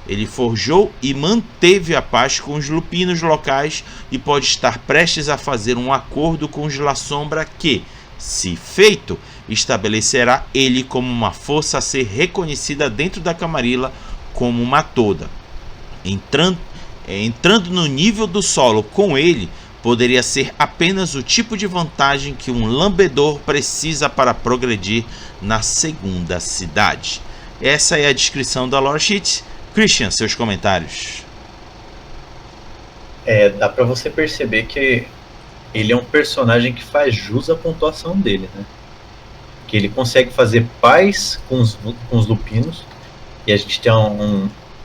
Ele forjou e manteve a paz com os lupinos locais e pode estar prestes a fazer um acordo com os La Sombra que, se feito, estabelecerá ele como uma força a ser reconhecida dentro da Camarilla como uma toda. Entrando no nível do solo com ele, poderia ser apenas o tipo de vantagem que um lambedor precisa para progredir na segunda cidade. Essa é a descrição da lore sheet. Christian, seus comentários. Dá pra você perceber que ele é um personagem que faz jus à pontuação dele, né? Que ele consegue fazer paz com os lupinos, e a gente tem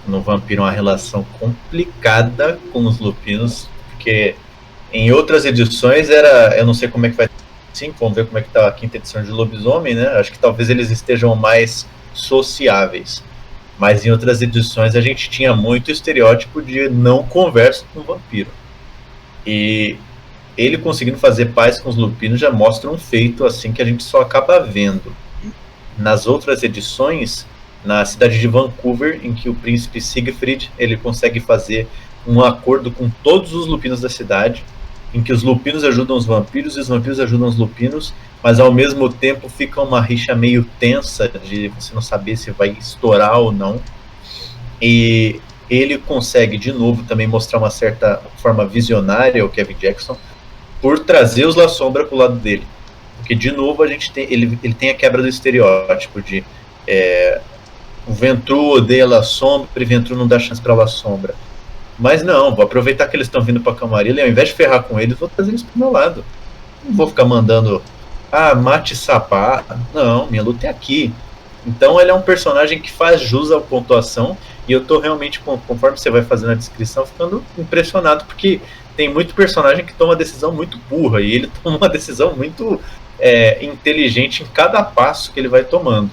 no Vampiro uma relação complicada com os lupinos, porque em outras edições eu não sei como é que vai sim, vamos ver como é que tá a quinta edição de Lobisomem, né? Acho que talvez eles estejam mais sociáveis. Mas em outras edições a gente tinha muito estereótipo de não conversa com o vampiro. E ele conseguindo fazer paz com os lupinos já mostra um feito assim que a gente só acaba vendo. Nas outras edições, na cidade de Vancouver, em que o príncipe Siegfried ele consegue fazer um acordo com todos os lupinos da cidade, em que os lupinos ajudam os vampiros e os vampiros ajudam os lupinos, mas ao mesmo tempo fica uma rixa meio tensa de você não saber se vai estourar ou não. E ele consegue de novo também mostrar uma certa forma visionária, o Kevin Jackson, por trazer os La Sombra pro lado dele. Porque de novo a gente tem, ele tem a quebra do estereótipo de o Ventrue odeia La Sombra e Ventrue não dá chance pra La Sombra. Mas não, vou aproveitar que eles estão vindo pra Camarilla e ao invés de ferrar com eles, vou trazer eles pro meu lado. Não vou ficar mandando mate sapá. Não, minha luta é aqui. Então ele é um personagem que faz jus à pontuação, e eu tô realmente, conforme você vai fazendo a descrição, ficando impressionado, porque tem muito personagem que toma uma decisão muito burra, e ele toma uma decisão muito inteligente em cada passo que ele vai tomando.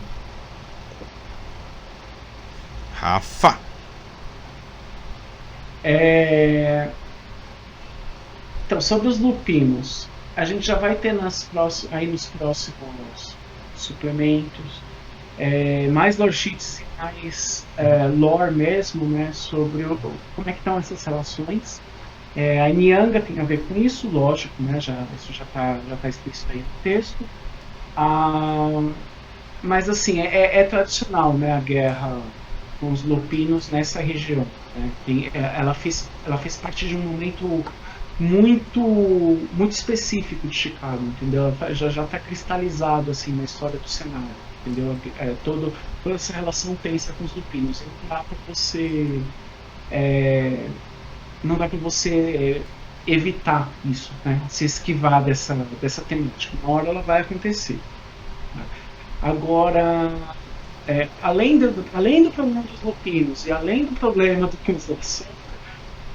Rafa. Então, sobre os lupinos, a gente já vai ter nos próximos suplementos mais lore sheets, mais lore mesmo, né, sobre como é que estão essas relações. A Nyanga tem a ver com isso, lógico, né, isso já tá explícito aí no texto. Mas assim, é tradicional, né, a guerra com os lupinos nessa região, né? Ela fez parte de um momento muito específico de Chicago, entendeu? Já está cristalizado assim na história do cenário, entendeu? Toda essa relação tensa com os lupinos. Não dá para você evitar isso, né? Se esquivar dessa temática. Uma hora ela vai acontecer. Agora, além do problema dos lupinos e além do problema do Kinslason,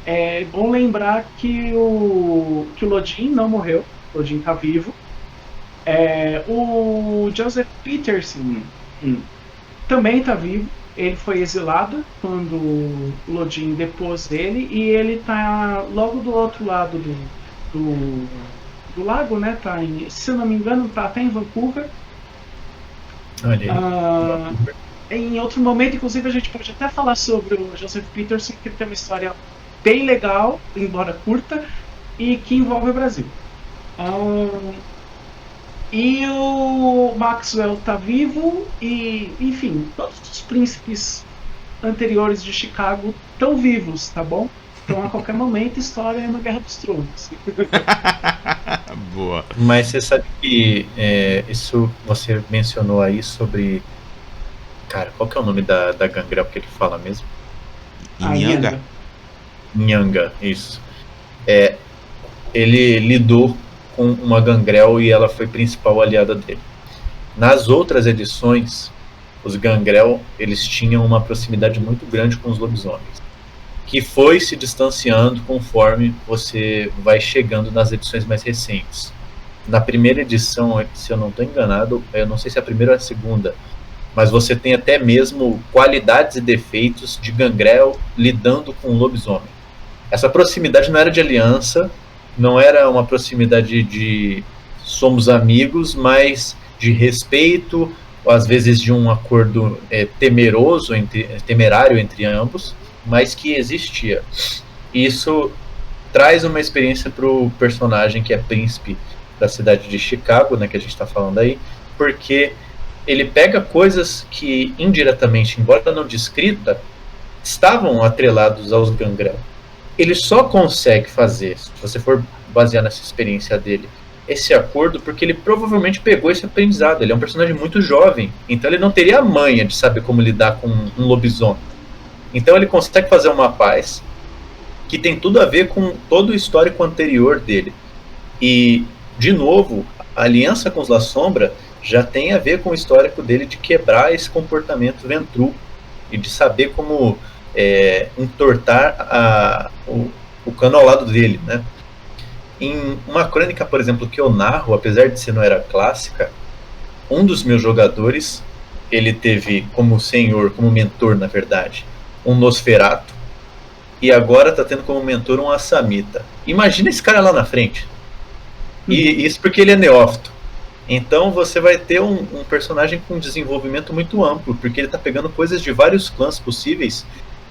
é bom lembrar que o Lodin não morreu. O Lodin está vivo. O Joseph Peterson também está vivo. Ele foi exilado quando o Lodin depôs dele, e ele está logo do outro lado do lago, né? Se eu não me engano, está até em Vancouver. Em outro momento, inclusive, a gente pode até falar sobre o Joseph Peterson, que ele tem uma história bem legal, embora curta, e que envolve o Brasil. E o Maxwell está vivo, e, enfim, todos os príncipes anteriores de Chicago estão vivos, tá bom? Então, a qualquer momento, história é uma Guerra dos Tronos. Boa. Mas você sabe que isso você mencionou aí sobre... Cara, qual que é o nome da gangrel que ele fala mesmo? Inhanga. Nhanga, isso. Ele lidou com uma gangrel e ela foi principal aliada dele. Nas outras edições, os gangrel, eles tinham uma proximidade muito grande com os lobisomens, que foi se distanciando conforme você vai chegando nas edições mais recentes. Na primeira edição, se eu não estou enganado, eu não sei se é a primeira ou a segunda, mas você tem até mesmo qualidades e defeitos de gangrel lidando com o lobisomem. Essa proximidade não era de aliança, não era uma proximidade de somos amigos, mas de respeito, às vezes de um acordo temerário entre ambos, mas que existia. Isso traz uma experiência para o personagem que é príncipe da cidade de Chicago, né, que a gente está falando aí, porque ele pega coisas que indiretamente, embora não descrita, estavam atrelados aos gangrel. Ele só consegue fazer, se você for basear nessa experiência dele, esse acordo porque ele provavelmente pegou esse aprendizado. Ele é um personagem muito jovem, então ele não teria a manha de saber como lidar com um lobisomem. Então ele consegue fazer uma paz que tem tudo a ver com todo o histórico anterior dele. E, de novo, a aliança com os La Sombra já tem a ver com o histórico dele de quebrar esse comportamento ventru e de saber como entortar o cano ao lado dele, né? Em uma crônica, por exemplo, que eu narro, apesar de ser não era clássica, um dos meus jogadores, ele teve como senhor, como mentor, na verdade, um Nosferatu, e agora está tendo como mentor um Assamita. Imagina esse cara lá na frente. E isso porque ele é neófito. Então você vai ter um personagem com um desenvolvimento muito amplo, porque ele está pegando coisas de vários clãs possíveis,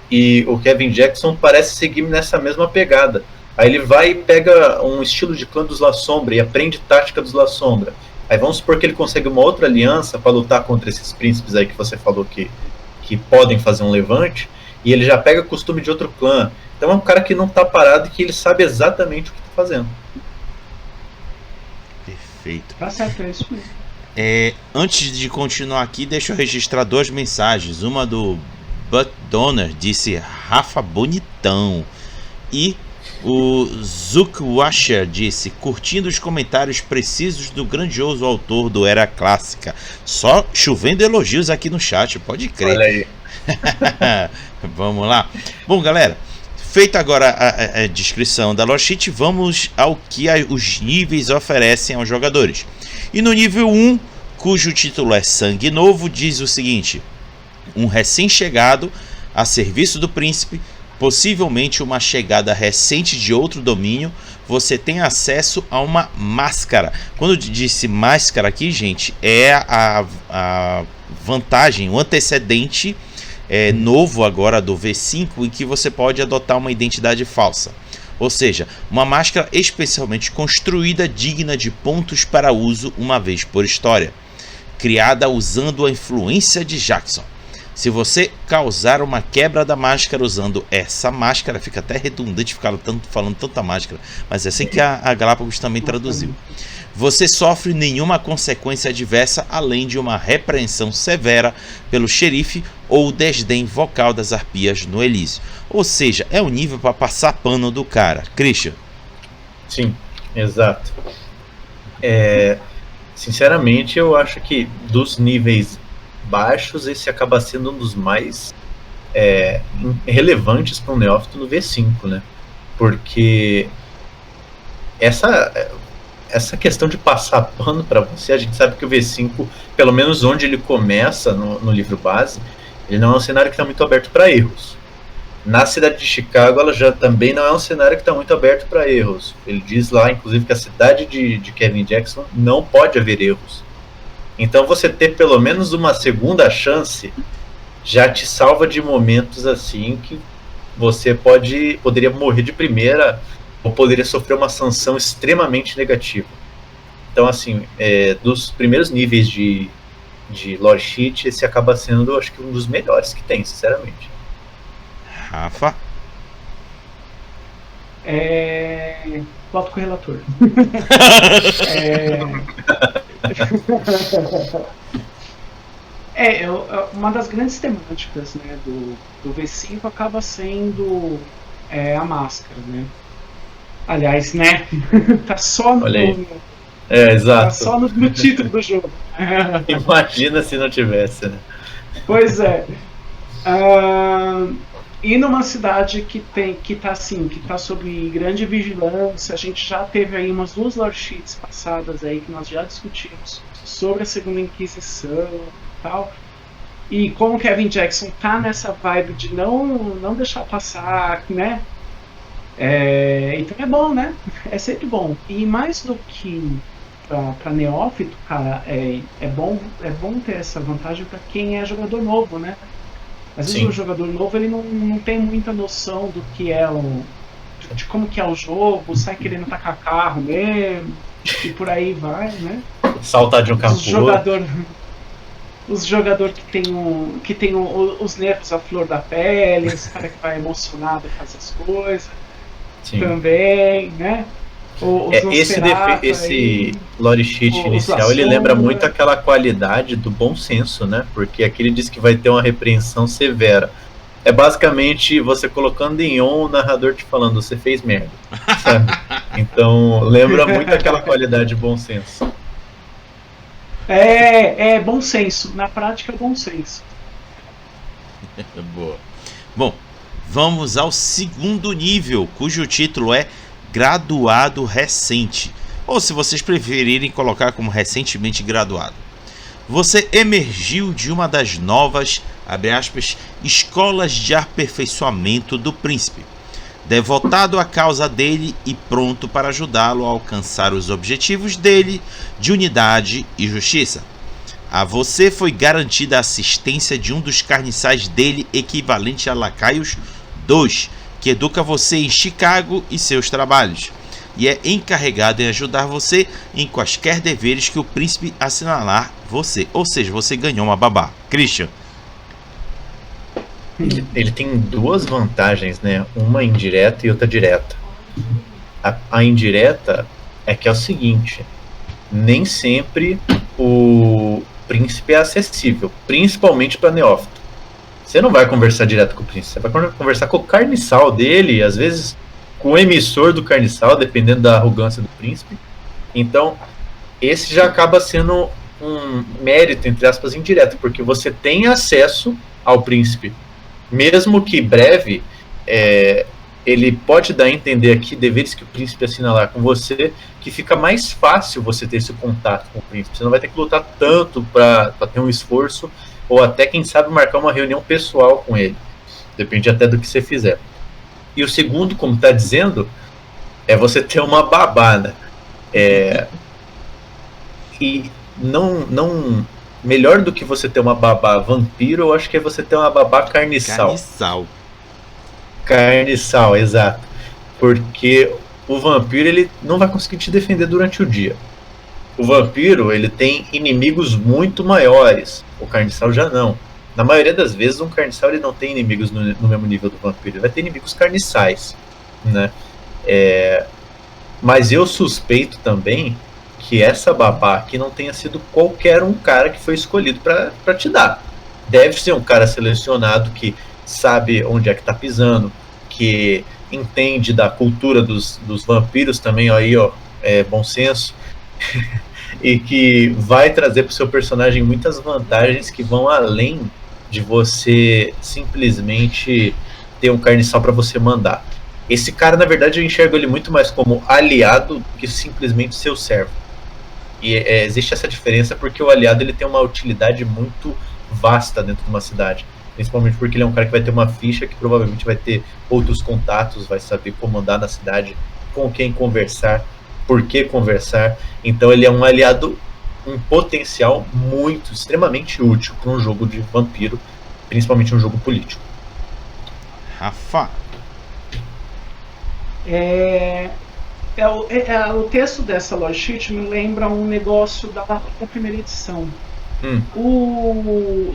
e o Kevin Jackson parece seguir nessa mesma pegada. Aí ele vai e pega um estilo de clã dos La Sombra e aprende tática dos La Sombra. Aí vamos supor que ele consegue uma outra aliança para lutar contra esses príncipes aí que você falou que podem fazer um levante, e ele já pega costume de outro clã. Então é um cara que não está parado e que ele sabe exatamente o que está fazendo. Perfeito. Tá certo, é isso mesmo. Antes de continuar aqui, deixa eu registrar duas mensagens. Uma do Butt Donner, disse Rafa bonitão. E o Zuck Washer disse: curtindo os comentários precisos do grandioso autor do Era Clássica. Só chovendo elogios aqui no chat, pode crer. Olha aí. Vamos lá. Bom, galera, feita agora a descrição da lore sheet, vamos ao que os níveis oferecem aos jogadores. E no nível 1, cujo título é Sangue Novo, diz o seguinte: um recém-chegado a serviço do príncipe, possivelmente uma chegada recente de outro domínio, você tem acesso a uma máscara. Quando disse máscara aqui, gente, é a vantagem, o antecedente novo agora do V5, em que você pode adotar uma identidade falsa. Ou seja, uma máscara especialmente construída, digna de pontos para uso uma vez por história, criada usando a influência de Jackson. Se você causar uma quebra da máscara usando essa máscara, fica até redundante ficar falando tanta máscara, mas é assim que a Galápagos também traduziu. Você sofre nenhuma consequência adversa além de uma repreensão severa pelo xerife ou o desdém vocal das arpias no Elísio. Ou seja, é o nível para passar pano do cara. Christian. Sim, exato. Sinceramente, eu acho que dos níveis baixos, esse acaba sendo um dos mais relevantes para um neófito no V5, né? Porque essa questão de passar pano para você, a gente sabe que o V5, pelo menos onde ele começa no livro base, ele não é um cenário que está muito aberto para erros. Na cidade de Chicago, ela já também não é um cenário que está muito aberto para erros. Ele diz lá, inclusive, que a cidade de Kevin Jackson não pode haver erros. Então você ter pelo menos uma segunda chance já te salva de momentos assim que você poderia morrer de primeira ou poderia sofrer uma sanção extremamente negativa. Então, assim, dos primeiros níveis de lore sheet, esse acaba sendo, acho que, um dos melhores que tem, sinceramente. Rafa? Voto com o relator. Uma das grandes temáticas, né, do V5 acaba sendo a máscara, né? Aliás, né? Tá só no exato. Tá só no título do jogo. Imagina se não tivesse, né? Pois é. E numa cidade que tá sob grande vigilância, a gente já teve aí umas 2 lore sheets passadas aí que nós já discutimos sobre a Segunda Inquisição e tal. E como Kevin Jackson tá nessa vibe de não deixar passar, né? Então é bom, né? É sempre bom. E mais do que para neófito, cara, é bom ter essa vantagem para quem é jogador novo, né? Às vezes o jogador novo ele não tem muita noção do que é de como que é o jogo, sai querendo tacar carro mesmo, e por aí vai, né? Saltar de um carro pro outro. Os jogadores que tem os nervos à flor da pele, os caras que vai emocionado fazer as coisas. Sim. Também, né? Esse lore sheet inicial, ele lembra muito aquela qualidade do bom senso, né? Porque aqui ele diz que vai ter uma repreensão severa. É basicamente você colocando em on o narrador te falando, você fez merda, sabe? Então, lembra muito aquela qualidade de bom senso. É bom senso. Na prática, é bom senso. Boa. Bom, vamos ao segundo nível, cujo título é Graduado Recente, ou se vocês preferirem colocar como recentemente graduado. Você emergiu de uma das novas, abre aspas, escolas de aperfeiçoamento do príncipe, devotado à causa dele e pronto para ajudá-lo a alcançar os objetivos dele de unidade e justiça. A você foi garantida a assistência de um dos carniçais dele, equivalente a Lacaios 2, que educa você em Chicago e seus trabalhos, e é encarregado em ajudar você em quaisquer deveres que o príncipe assinalar você. Ou seja, você ganhou uma babá. Christian. Ele tem 2 vantagens, né? Uma indireta e outra direta. A indireta é que é o seguinte: nem sempre o príncipe é acessível, principalmente para neófito. Você não vai conversar direto com o príncipe, você vai conversar com o carniçal dele, às vezes com o emissor do carniçal, dependendo da arrogância do príncipe. Então, esse já acaba sendo um mérito, entre aspas, indireto, porque você tem acesso ao príncipe. Mesmo que breve, ele pode dar a entender aqui deveres que o príncipe assinalar com você, que fica mais fácil você ter esse contato com o príncipe. Você não vai ter que lutar tanto para ter um esforço, ou até, quem sabe, marcar uma reunião pessoal com ele. Depende até do que você fizer. E o segundo, como está dizendo, é você ter uma babá, né? E não melhor do que você ter uma babá vampiro, eu acho que é você ter uma babá carniçal. Carniçal, exato. Porque o vampiro, ele não vai conseguir te defender durante o dia. O vampiro, ele tem inimigos muito maiores. O carniçal já não. na maioria das vezes um carniçal ele não tem inimigos no mesmo nível do vampiro, ele vai ter inimigos carniçais, né? Mas eu suspeito também que essa babá aqui não tenha sido qualquer um cara que foi escolhido para te dar. Deve ser um cara selecionado que sabe onde é que tá pisando, que entende da cultura dos vampiros também, aí, ó, bom senso, e que vai trazer pro seu personagem muitas vantagens que vão além de você simplesmente ter um carniçal para você mandar. Esse cara, na verdade, eu enxergo ele muito mais como aliado do que simplesmente seu servo. E existe essa diferença porque o aliado ele tem uma utilidade muito vasta dentro de uma cidade. Principalmente porque ele é um cara que vai ter uma ficha que provavelmente vai ter outros contatos, vai saber como andar na cidade, com quem conversar, por que conversar. Então ele é um aliado, um potencial muito, extremamente útil para um jogo de vampiro, principalmente um jogo político. Rafa. O texto dessa lore sheet me lembra um negócio da primeira edição.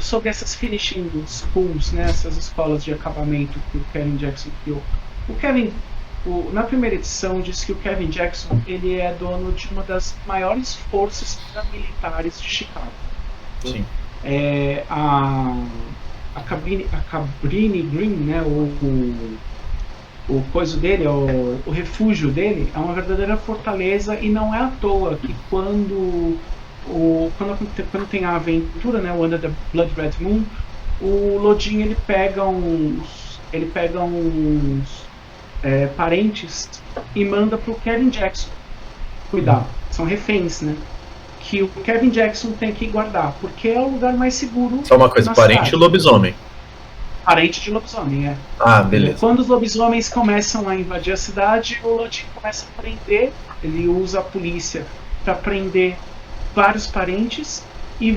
Sobre essas finishing schools, né, essas escolas de acabamento que o Kevin Jackson criou. Na primeira edição diz que o Kevin Jackson ele é dono de uma das maiores forças paramilitares de Chicago. Sim. A Cabrini Green, né, o coisa dele, o refúgio dele é uma verdadeira fortaleza, e não é à toa que quando tem a aventura, né, o Under the Blood Red Moon, o Lodin ele pega uns parentes e manda pro Kevin Jackson cuidar. São reféns, né? Que o Kevin Jackson tem que guardar, porque é o lugar mais seguro. Só uma coisa, parente de lobisomem. Parente de lobisomem, é. Ah, beleza. Quando os lobisomens começam a invadir a cidade, o Lodin começa a prender, ele usa a polícia para prender vários parentes e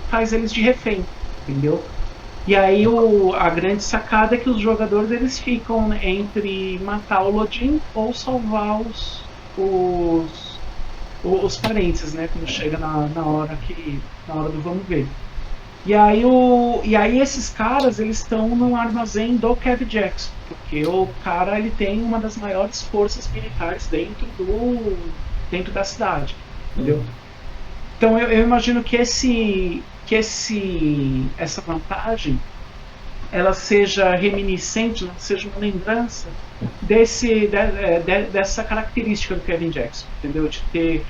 faz eles de refém, entendeu? E aí a grande sacada é que os jogadores eles ficam entre matar o Lodin ou salvar os parentes, né? Quando chega na hora do vamos ver. E aí esses caras eles estão no armazém do Kevin Jackson, porque o cara ele tem uma das maiores forças militares dentro da cidade, entendeu? Então eu imagino que essa vantagem ela seja reminiscente, seja uma lembrança dessa característica do Kevin Jackson, entendeu? De ter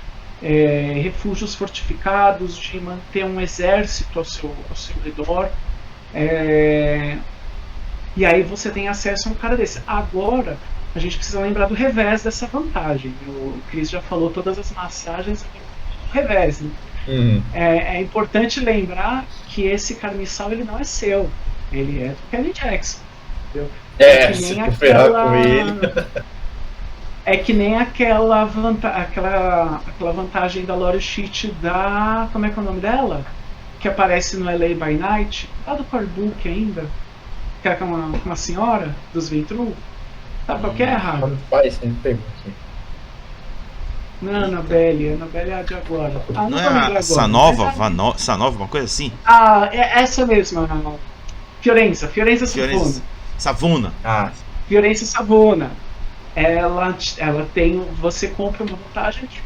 refúgios fortificados, de manter um exército ao seu redor, e aí você tem acesso a um cara desse. Agora a gente precisa lembrar do revés dessa vantagem. O Chris já falou todas as massagens do revés, né? É importante lembrar que esse carniçal ele não é seu, ele é do Kevin Jackson, entendeu? Se tu ferrar com ele. É que nem aquela vantagem da lore sheet da... Como é que é o nome dela? Que aparece no LA by Night, lá do Corbook ainda, que é uma senhora dos Ventru. Sabe qual que é, errado? Rapaz, você me pegou aqui. Não, Annabelle é a de agora. Não é a Sanova, uma coisa assim? É essa mesma. Fiorenza Savona. Fiorenza Savona. Ela tem. Você compra uma vantagem que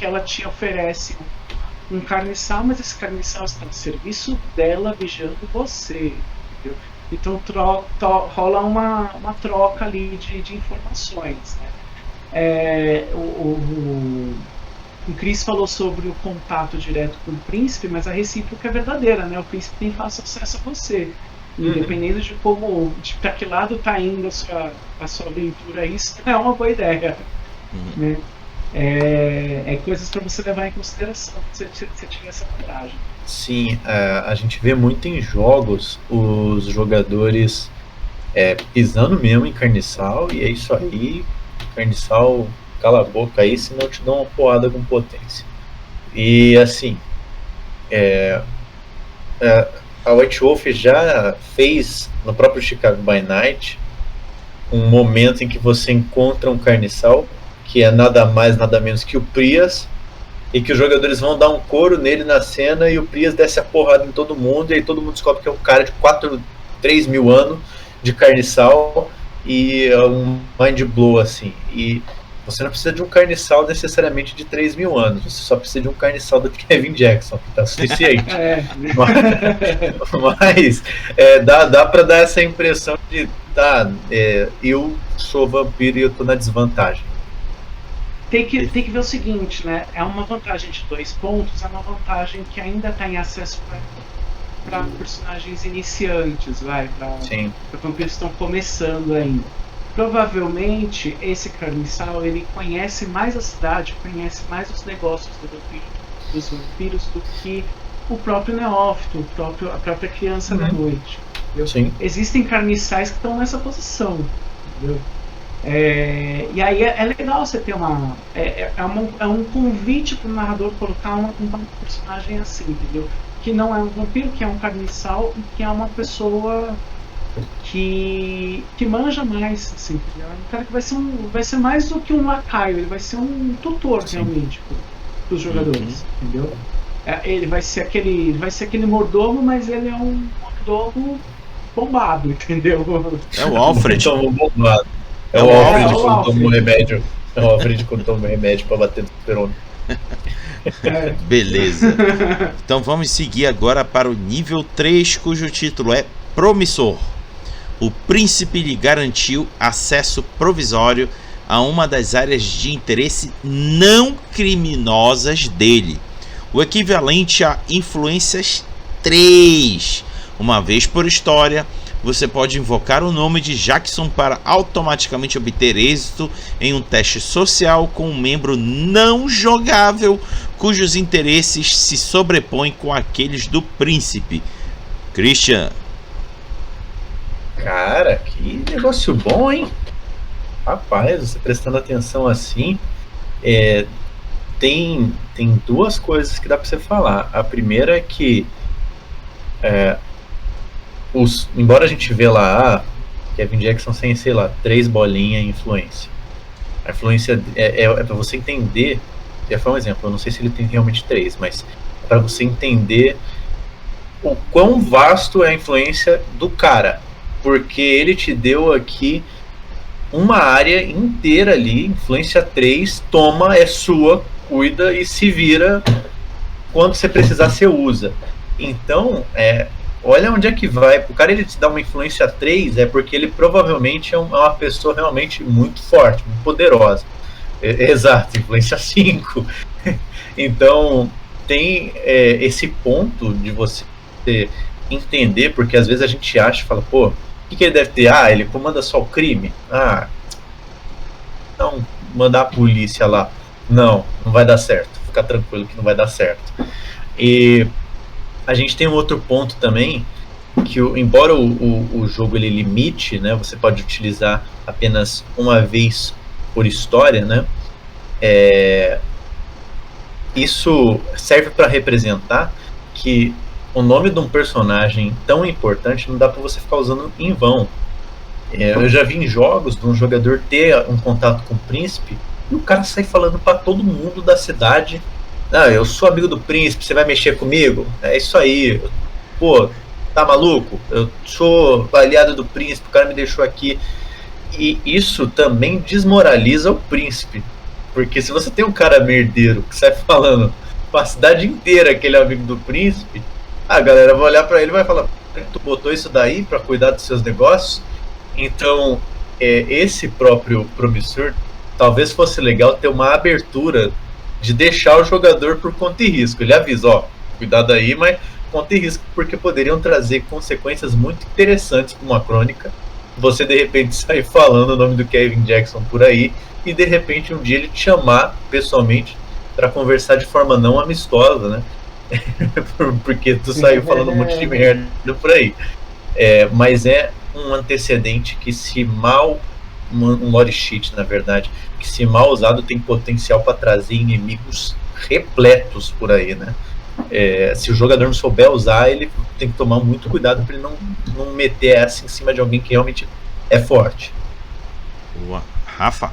ela te oferece um carniçal, mas esse carniçal está no serviço dela vigiando você. Entendeu? Então rola uma troca ali de informações, né? O Chris falou sobre o contato direto com o príncipe, mas a recíproca é verdadeira, né? O príncipe tem fácil acesso a você, independente de para que lado está indo a sua aventura. Isso é uma boa ideia, né? Coisas para você levar em consideração se você tiver essa vantagem. Sim, a gente vê muito em jogos os jogadores pisando mesmo em carniçal, e é isso aí. Carniçal, cala a boca aí, senão eu te dou uma porrada com potência. E assim, a White Wolf já fez no próprio Chicago by Night um momento em que você encontra um carniçal que é nada mais, nada menos que o Prias, e que os jogadores vão dar um couro nele na cena e o Prias desce a porrada em todo mundo e aí todo mundo descobre que é um cara de 3 mil anos de carniçal e é um mind blow assim. E você não precisa de um carniçal necessariamente de 3 mil anos, você só precisa de um carniçal do Kevin Jackson, que tá suficiente. Mas dá pra dar essa impressão de eu sou vampiro e eu tô na desvantagem. Tem que ver o seguinte, né? É uma vantagem de 2 pontos, é uma vantagem que ainda está em acesso para personagens iniciantes, para vampiros que estão começando ainda. Provavelmente esse carniçal ele conhece mais a cidade, conhece mais os negócios dos vampiros do que o próprio neófito, a própria criança da noite. Existem carniçais que estão nessa posição, entendeu? E aí é legal você ter é um convite para o narrador colocar um personagem assim, entendeu? Que não é um vampiro, que é um carniçal e que é uma pessoa que manja mais, assim, entendeu? É um cara que vai ser mais do que um lacaio, ele vai ser um tutor realmente para os jogadores, entendeu? Ele vai ser aquele mordomo, mas ele é um mordomo bombado, entendeu? É o Alfred. Bombado. É o Alfred quando toma um remédio. É o Alfred quando toma um remédio pra bater no super-homem. Beleza. Então vamos seguir agora para o nível 3, cujo título é Promissor. O príncipe lhe garantiu acesso provisório a uma das áreas de interesse não criminosas dele, o equivalente a influências 3. Uma vez por história, você pode invocar o nome de Jackson para automaticamente obter êxito em um teste social com um membro não jogável cujos interesses se sobrepõem com aqueles do príncipe. Christian. Cara, que negócio bom, hein? Rapaz, você prestando atenção assim, tem 2 coisas que dá pra você falar. A primeira é que embora a gente vê lá Kevin Jackson sem, sei lá, 3 bolinhas em influência. A influência pra você entender, ia falar um exemplo, eu não sei se ele tem realmente 3, mas pra você entender o quão vasto é a influência do cara, porque ele te deu aqui uma área inteira ali, influência 3, toma, é sua, cuida e se vira, quando você precisar você usa. Então, olha onde é que vai. O cara ele te dá uma influência 3 é porque ele provavelmente é uma pessoa realmente muito forte, muito poderosa. Exato, influência 5. Então tem esse ponto de você entender, porque às vezes a gente acha e fala, pô, o que ele deve ter? Ele comanda só o crime? Não, mandar a polícia lá. Não vai dar certo. Fica tranquilo que não vai dar certo. E a gente tem um outro ponto também, que embora o jogo ele limite, né, você pode utilizar apenas uma vez por história, né, isso serve para representar que o nome de um personagem tão importante não dá para você ficar usando em vão. Eu já vi em jogos de um jogador ter um contato com o príncipe e o cara sai falando para todo mundo da cidade: eu sou amigo do príncipe, você vai mexer comigo? É isso aí. Pô, tá maluco? Eu sou aliado do príncipe, o cara me deixou aqui. E isso também desmoraliza o príncipe. Porque se você tem um cara merdeiro que sai falando pra cidade inteira que ele é amigo do príncipe, a galera vai olhar pra ele e vai falar: tu botou isso daí pra cuidar dos seus negócios? Então, esse próprio promissor, talvez fosse legal ter uma abertura de deixar o jogador por conta e risco. Ele avisa, cuidado aí, mas conta e risco, porque poderiam trazer consequências muito interessantes para uma crônica. Você de repente sair falando o nome do Kevin Jackson por aí e de repente um dia ele te chamar pessoalmente para conversar de forma não amistosa, né? Porque tu saiu falando um monte de merda por aí. Mas é um antecedente que, se mal, um lore sheet, na verdade, que se mal usado tem potencial para trazer inimigos repletos por aí, né? Se o jogador não souber usar, ele tem que tomar muito cuidado para ele não meter essa em cima de alguém que realmente é forte. Boa. Rafa?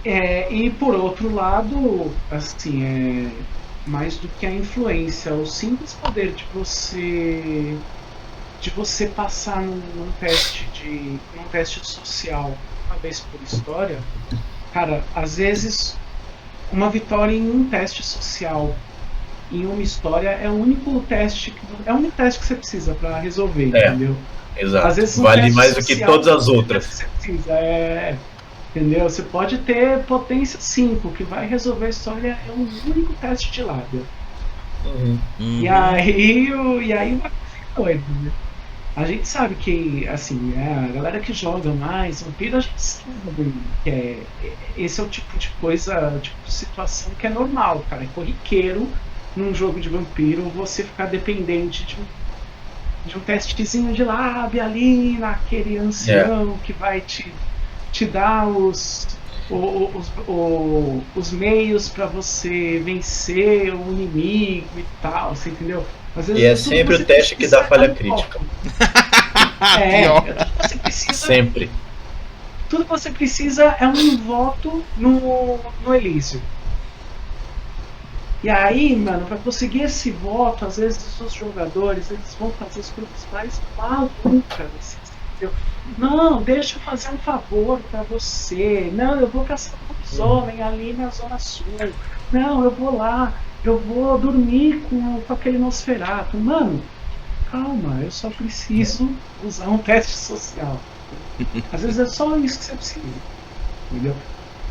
E por outro lado, assim, mais do que a influência, o simples poder de você passar num teste social uma vez por história, cara, às vezes uma vitória em um teste social em uma história é o único teste que você precisa para resolver, entendeu? Exato. Às vezes vale mais do que todas as outras. Você precisa, entendeu? Você pode ter potência 5, que vai resolver a história, é um único teste de lábia. E aí vai ficar doido, né? A gente sabe que, assim, a galera que joga mais Vampiro, a gente sabe que esse é o tipo de coisa, tipo de situação que é normal, cara. É corriqueiro num jogo de Vampiro você ficar dependente de um testezinho de lábia ali naquele ancião que vai te dar os meios para você vencer o inimigo e tal, você entendeu? Às vezes, e é sempre o teste que dá falha crítica. Você precisa, sempre. Tudo que você precisa é um voto no Elísio. E aí, mano, para conseguir esse voto, às vezes os jogadores eles vão fazer as coisas mais malucas. Entendeu? Não, deixa eu fazer um favor para você. Não, eu vou caçar lobisomem ali na Zona Sul. Não, eu vou lá. Eu vou dormir com aquele Nosferatu. Mano, calma, eu só preciso usar um teste social. Às vezes é só isso que você precisa. Entendeu?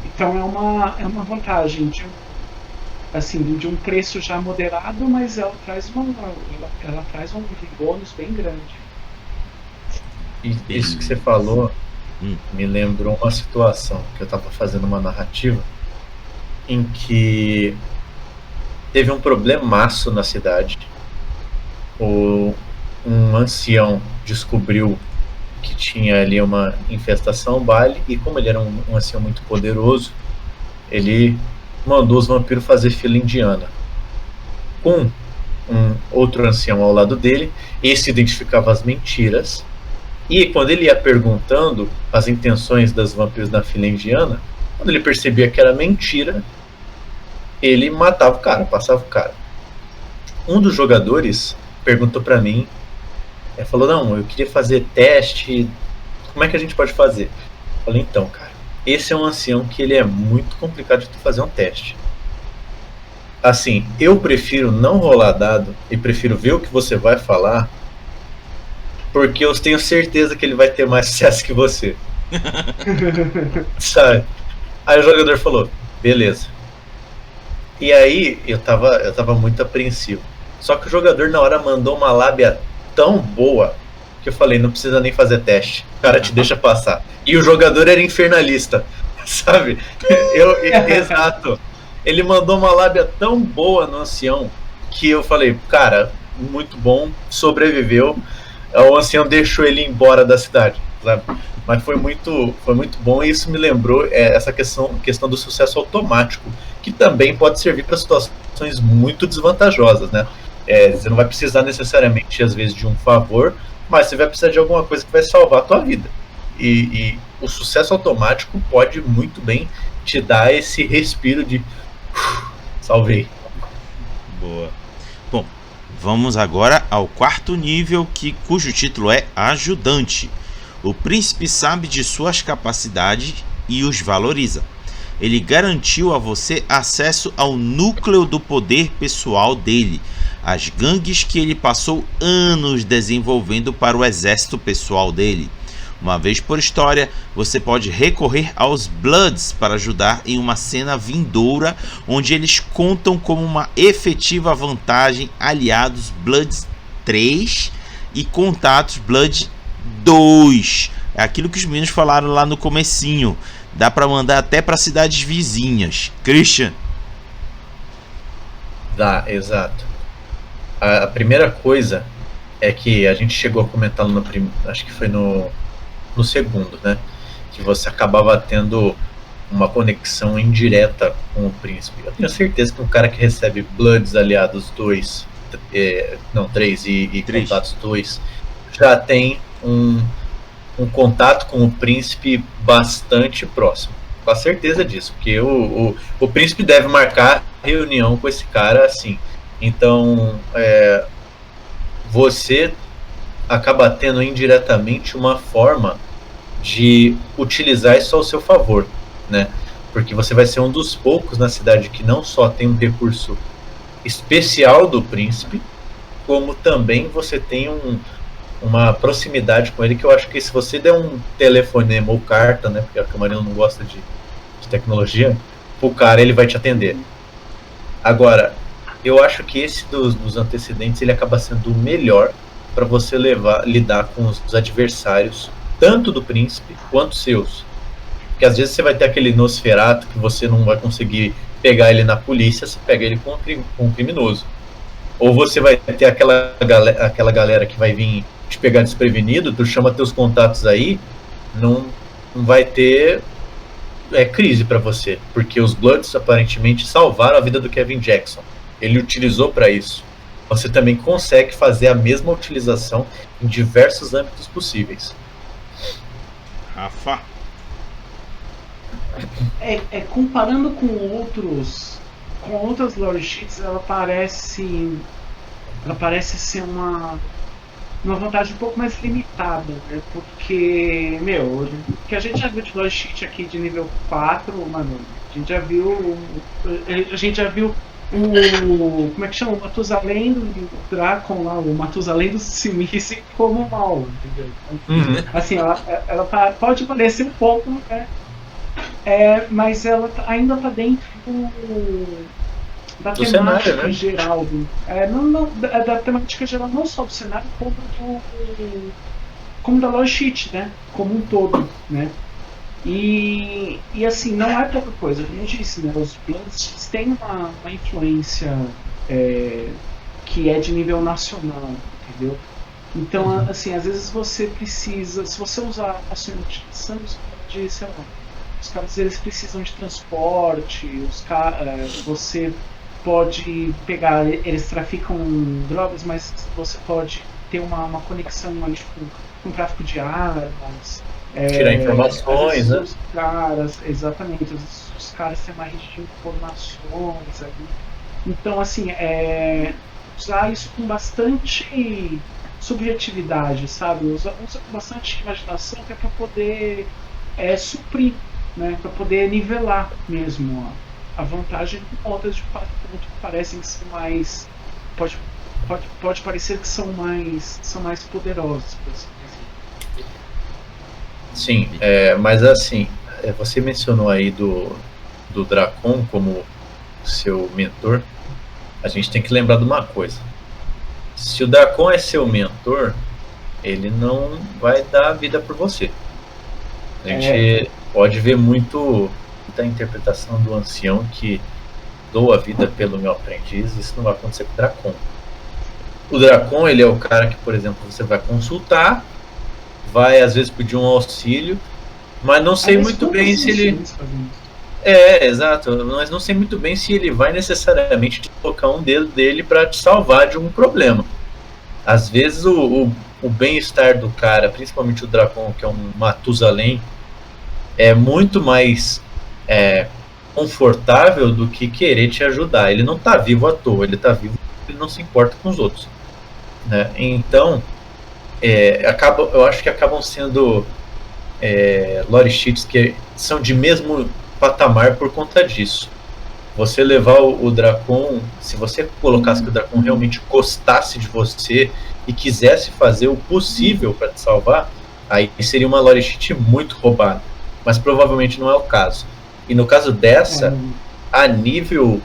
Então é uma vantagem de um preço já moderado, mas ela traz um bônus bem grande. Isso que você falou me lembrou uma situação que eu estava fazendo uma narrativa em que teve um problemaço na cidade. Um ancião descobriu que tinha ali uma infestação Bali, e como ele era um ancião muito poderoso, ele mandou os vampiros fazer fila indiana com um outro ancião ao lado dele. Esse identificava as mentiras, e quando ele ia perguntando as intenções das vampiros na fila indiana, quando ele percebia que era mentira, ele matava o cara, passava o cara. Um dos jogadores perguntou pra mim, falou, não, eu queria fazer teste, como é que a gente pode fazer? Eu falei, então, cara, esse é um ancião que ele é muito complicado de tu fazer um teste. Assim, eu prefiro não rolar dado e prefiro ver o que você vai falar, porque eu tenho certeza que ele vai ter mais sucesso que você. Sabe? Aí o jogador falou, beleza. E aí eu tava muito apreensivo. Só que o jogador na hora mandou uma lábia tão boa que eu falei, não precisa nem fazer teste, o cara te deixa passar. E o jogador era infernalista, sabe? Exato. Ele mandou uma lábia tão boa no ancião que eu falei, cara, muito bom, sobreviveu. O ancião deixou ele embora da cidade, sabe? Mas foi muito bom, e isso me lembrou essa questão do sucesso automático, que também pode servir para situações muito desvantajosas, né? Você não vai precisar necessariamente, às vezes, de um favor, mas você vai precisar de alguma coisa que vai salvar a tua vida. E o sucesso automático pode muito bem te dar esse respiro de salvei. Boa. Bom, vamos agora ao quarto nível, cujo título é Ajudante. O príncipe sabe de suas capacidades e os valoriza. Ele garantiu a você acesso ao núcleo do poder pessoal dele, as gangues que ele passou anos desenvolvendo para o exército pessoal dele. Uma vez por história, você pode recorrer aos Bloods para ajudar em uma cena vindoura, onde eles contam como uma efetiva vantagem aliados Bloods 3 e contatos Blood 2. É aquilo que os meninos falaram lá no comecinho. Dá para mandar até para cidades vizinhas. Christian? Dá, exato. A primeira coisa é que a gente chegou a comentar acho que foi no segundo, né? Que você acabava tendo uma conexão indireta com o príncipe. Eu tenho certeza que um cara que recebe Bloods aliados 2, 3 e 3. Contatos 2, já tem um contato com o príncipe bastante próximo. com a certeza disso, porque o príncipe deve marcar reunião com esse cara assim. Então, você acaba tendo indiretamente uma forma de utilizar isso ao seu favor, né? Porque você vai ser um dos poucos na cidade que não só tem um recurso especial do príncipe, como também você tem uma proximidade com ele, que eu acho que se você der um telefonema ou carta, né, porque a Camarilla não gosta de tecnologia, o cara ele vai te atender. Agora, eu acho que esse dos antecedentes ele acaba sendo o melhor para você lidar com os adversários, tanto do príncipe quanto seus. Porque às vezes você vai ter aquele Nosferatu que você não vai conseguir pegar ele na polícia, você pega ele com um criminoso. Ou você vai ter aquela galera que vai vir te pegar desprevenido, tu chama teus contatos aí, não vai ter crise para você, porque os Bloods aparentemente salvaram a vida do Kevin Jackson. Ele utilizou para isso. Você também consegue fazer a mesma utilização em diversos âmbitos possíveis. Rafa. Comparando com outras lore sheets, ela parece ser uma vantagem um pouco mais limitada, né? Porque, o que a gente já viu de lore sheet aqui de nível 4, mano, a gente já viu o como é que chama? O Matusalém do Drakon lá, o Matusalém do Simizi como mal, entendeu? Assim, ela pode parecer um pouco, né? Mas ela ainda está dentro da temática cenário, né? Geral da temática geral, não só do cenário como da lore sheet, né? Como um todo, né? E assim, não é pouca coisa, como eu disse, né? Os Bloods têm uma influência que é de nível nacional, entendeu? Então, assim, às vezes você precisa, se você usar ações de utilização, você pode, sei lá, os caras eles precisam de transporte, você pode pegar, eles traficam drogas, mas você pode ter uma conexão ali com o tráfico de armas, tirar informações, né? Os caras, exatamente, os caras têm uma rede de informações ali. Então, assim, usar isso com bastante subjetividade, sabe? Usa com bastante imaginação, que é para poder suprir, né? Para poder nivelar mesmo a vantagem com outras de fato que parecem que são mais. Pode parecer que são mais poderosas, por assim dizer. Sim, mas assim, você mencionou aí do Drakon como seu mentor. A gente tem que lembrar de uma coisa: se o Drakon é seu mentor, ele não vai dar a vida por você. A gente pode ver muito da interpretação do ancião que dou a vida pelo meu aprendiz. Isso não vai acontecer com o Drakon. O Drakon, ele é o cara que, por exemplo, você vai consultar, vai às vezes pedir um auxílio, mas não sei muito bem se ele... exato, mas não sei muito bem se ele vai necessariamente colocar um dedo dele para te salvar de um problema. Às vezes o bem-estar do cara, principalmente o Drakon, que é um Matusalém, é muito mais confortável do que querer te ajudar. Ele não está vivo à toa, ele está vivo porque ele não se importa com os outros, né? Então, eu acho que acabam sendo lore sheets que são de mesmo patamar por conta disso. Você levar o Drakon, se você colocasse que o Drakon realmente gostasse de você e quisesse fazer o possível para te salvar, aí seria uma lore sheet muito roubada, mas provavelmente não é o caso. E no caso dessa, a nível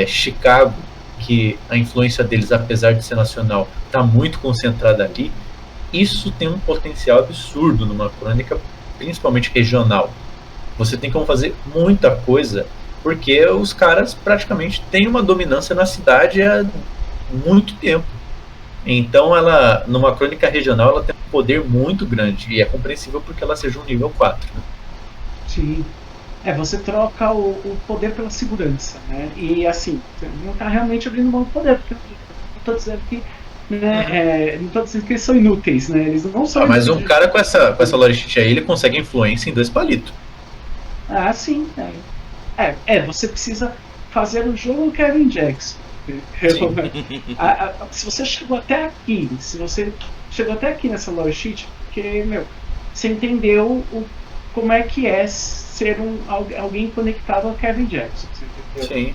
Chicago, que a influência deles, apesar de ser nacional, está muito concentrada ali, isso tem um potencial absurdo numa crônica, principalmente regional. Você tem como fazer muita coisa, porque os caras praticamente têm uma dominância na cidade há muito tempo. Então, ela, numa crônica regional, ela tem um poder muito grande, e é compreensível porque ela seja um nível 4. Né? Sim. Você troca o poder pela segurança, né? E assim, você não está realmente abrindo mão do poder, porque eu não estou dizendo que, né, não estou dizendo que eles são inúteis, né? Eles não são mas um cara com essa lore sheet aí, ele consegue influência em 2 palitos. Ah, sim. Você precisa fazer um jogo Kevin Jackson. Se você chegou até aqui, nessa lore sheet, porque, você entendeu como é que é ser alguém conectado ao Kevin Jackson. Você entendeu? Sim.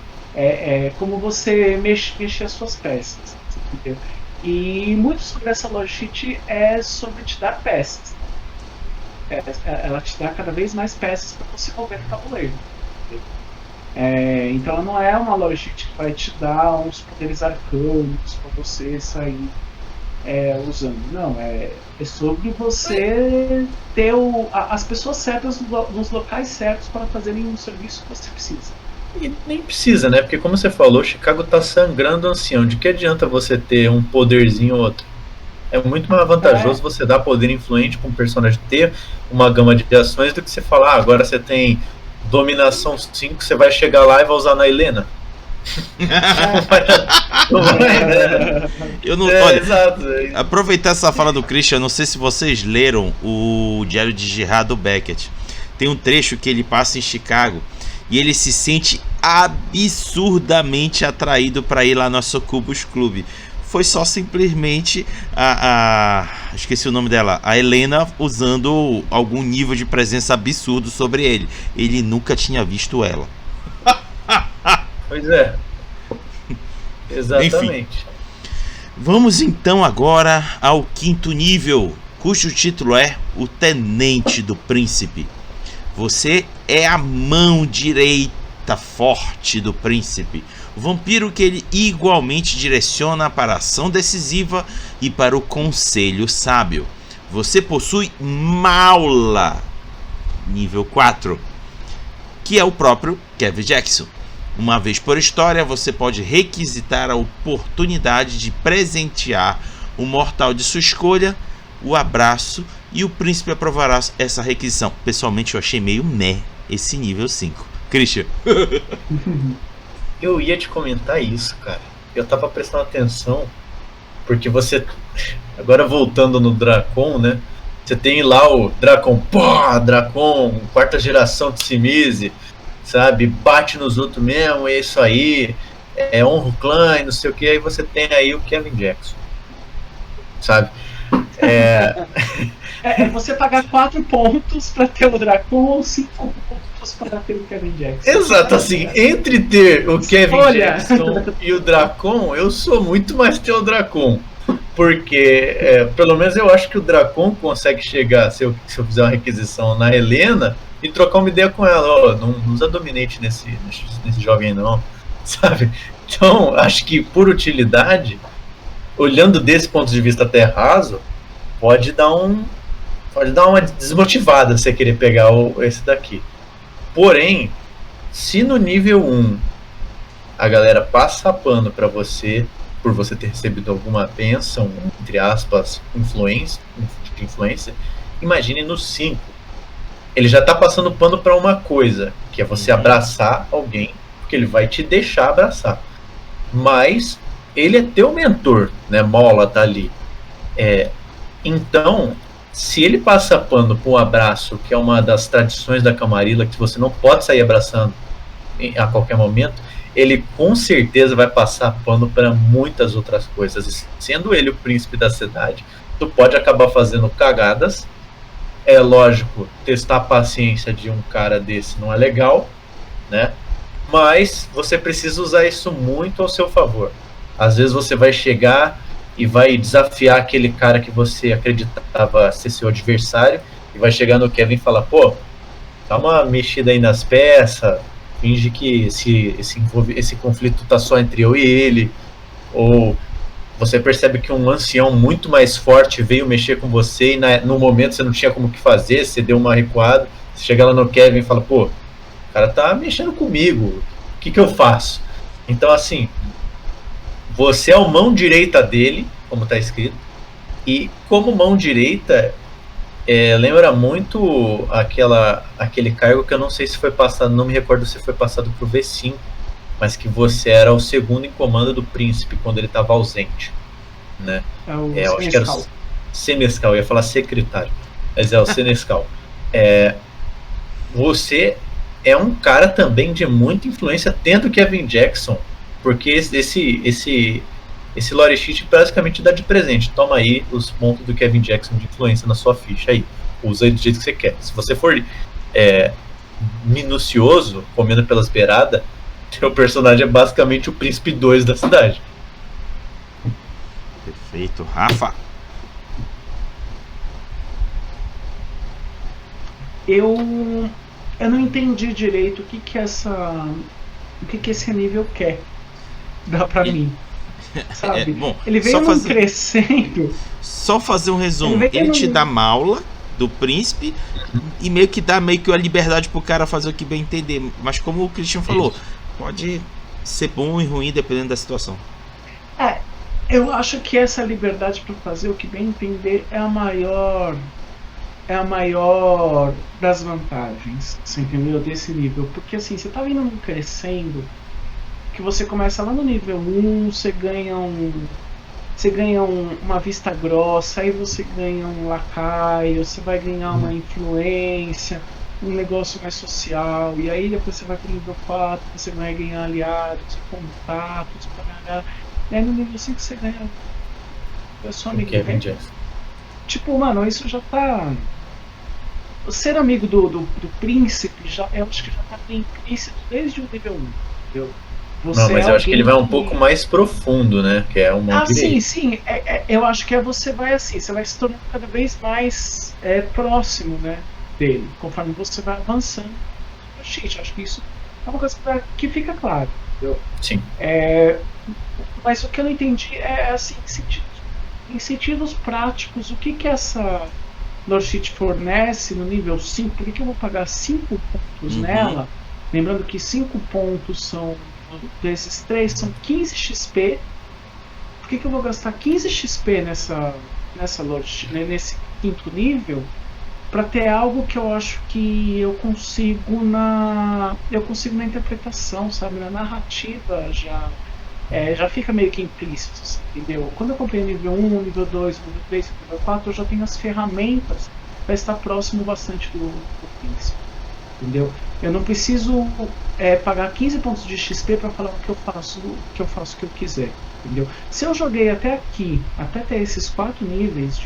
Como você mexe as suas peças. Você entendeu? E muito sobre essa lore sheet é sobre te dar peças. Ela te dá cada vez mais peças para você mover no tabuleiro. Então ela não é uma lore sheet que vai te dar uns poderes arcanos para você sair usando. Não, é sobre você ter as pessoas certas nos locais certos para fazerem um serviço que você precisa. E nem precisa, né? Porque como você falou, Chicago tá sangrando ancião. De que adianta você ter um poderzinho ou outro? É muito mais vantajoso você dar poder influente para um personagem ter uma gama de ações do que você falar, agora você tem dominação 5, você vai chegar lá e vai usar na Helena. Não vai, né? Eu não, olha, exato. Aproveitar essa fala do Christian, não sei se vocês leram o Diário de Gerard do Beckett. Tem um trecho que ele passa em Chicago e ele se sente absurdamente atraído para ir lá no Succubus Club. Foi só simplesmente esqueci o nome dela, a Helena, usando algum nível de presença absurdo sobre ele. Ele nunca tinha visto ela. Pois é. Exatamente. Enfim, vamos então agora ao 5º nível, cujo título é o Tenente do Príncipe. Você é a mão direita forte do príncipe, o vampiro que ele igualmente direciona para a ação decisiva e para o conselho sábio. Você possui Maula, nível 4, que é o próprio Kevin Jackson. Uma vez por história, você pode requisitar a oportunidade de presentear o mortal de sua escolha, o abraço, e o príncipe aprovará essa requisição. Pessoalmente, eu achei meio esse nível 5. Christian. Eu ia te comentar isso, cara. Eu tava prestando atenção, porque você... Agora voltando no Dracon, né? Você tem lá o Dracon, Dracon, 4ª geração de Tzimisce, sabe? Bate nos outros mesmo, é isso aí. Honra o clã e não sei o que. Aí você tem aí o Kevin Jackson, sabe? Você pagar 4 pontos para ter o Dracon ou 5 pontos para ter o Kevin Jackson. Exato, assim, entre ter o Kevin Jackson e o Dracon, eu sou muito mais ter o Dracon. Porque, pelo menos eu acho que o Dracon consegue chegar, se eu fizer uma requisição na Helena, e trocar uma ideia com ela. Não usa Dominate nesse jogo aí não, sabe? Então, acho que por utilidade, olhando desse ponto de vista até raso, pode dar uma desmotivada você querer pegar esse daqui. Porém, se no nível 1 a galera passa pano pra você, por você ter recebido alguma bênção, entre aspas, influência, imagine no 5. Ele já tá passando pano pra uma coisa, que é você abraçar alguém, porque ele vai te deixar abraçar. Mas ele é teu mentor, né? Mola tá ali. Então, se ele passa pano para um abraço, que é uma das tradições da Camarilla, que você não pode sair abraçando a qualquer momento, ele com certeza vai passar pano para muitas outras coisas. E sendo ele o príncipe da cidade, tu pode acabar fazendo cagadas. É lógico, testar a paciência de um cara desse não é legal, né? Mas você precisa usar isso muito ao seu favor. Às vezes você vai chegar e vai desafiar aquele cara que você acreditava ser seu adversário, e vai chegar no Kevin e falar, pô, dá uma mexida aí nas peças, finge que esse conflito tá só entre eu e ele, ou você percebe que um ancião muito mais forte veio mexer com você e no momento você não tinha como que fazer, você deu uma recuada, você chega lá no Kevin e fala, pô, o cara tá mexendo comigo, o que eu faço? Então assim, você é a mão direita dele, como tá escrito, e como mão direita lembra muito aquele cargo que eu não sei se foi passado, não me recordo se foi passado pro V5, mas que você era o segundo em comando do príncipe quando ele estava ausente, né? Eu acho que era o Senescal, eu ia falar secretário, mas é o Senescal. Você é um cara também de muita influência, tendo Kevin Jackson, porque esse lore sheet basicamente dá de presente. Toma aí os pontos do Kevin Jackson de influência na sua ficha aí. Usa aí do jeito que você quer. Se você for minucioso, comendo pelas beiradas, seu personagem é basicamente o príncipe 2 da cidade. Perfeito. Rafa? Eu não entendi direito o que esse nível quer dar pra mim. Sabe? Bom, ele veio crescendo. Só fazer um resumo. Ele te dá maula do príncipe e meio que dá a liberdade pro cara fazer o que bem entender. Mas como o Christian falou, pode ser bom e ruim dependendo da situação. Eu acho que essa liberdade para fazer o que bem entender é a maior das vantagens, você entendeu? Desse nível. Porque assim, você tá vindo crescendo, que você começa lá no nível 1, você ganha uma vista grossa, aí você ganha um lacaio, você vai ganhar uma influência, um negócio mais social, e aí depois você vai pro nível 4, você vai ganhar aliados, contatos, e aí no nível 5 você ganha a sua amiga. Tipo, mano, isso já tá... Ser amigo do príncipe, eu acho que já tá bem implícito desde o nível 1, entendeu? Não, mas eu acho que ele vai um pouco mais profundo, né? Que é uma sim. Eu acho que você vai assim, você vai se tornando cada vez mais próximo, né, dele, conforme você vai avançando. Gente, acho que isso é uma coisa que fica claro, entendeu? Sim. Mas o que eu não entendi é assim, em sentidos práticos, o que essa lore sheet fornece no nível 5? Por que eu vou pagar 5 pontos nela? Lembrando que 5 pontos são... desses 3 são 15 XP. Por que eu vou gastar 15 XP nessa lore, nesse 5º nível, para ter algo que eu acho que eu consigo na interpretação, sabe? Na narrativa já fica meio que implícito, entendeu? Quando eu comprei nível 1, nível 2, nível 3, nível 4, eu já tenho as ferramentas para estar próximo bastante do príncipe, entendeu? Eu não preciso pagar 15 pontos de XP para falar o que eu faço o que eu quiser, entendeu? Se eu joguei até aqui, até ter esses 4 níveis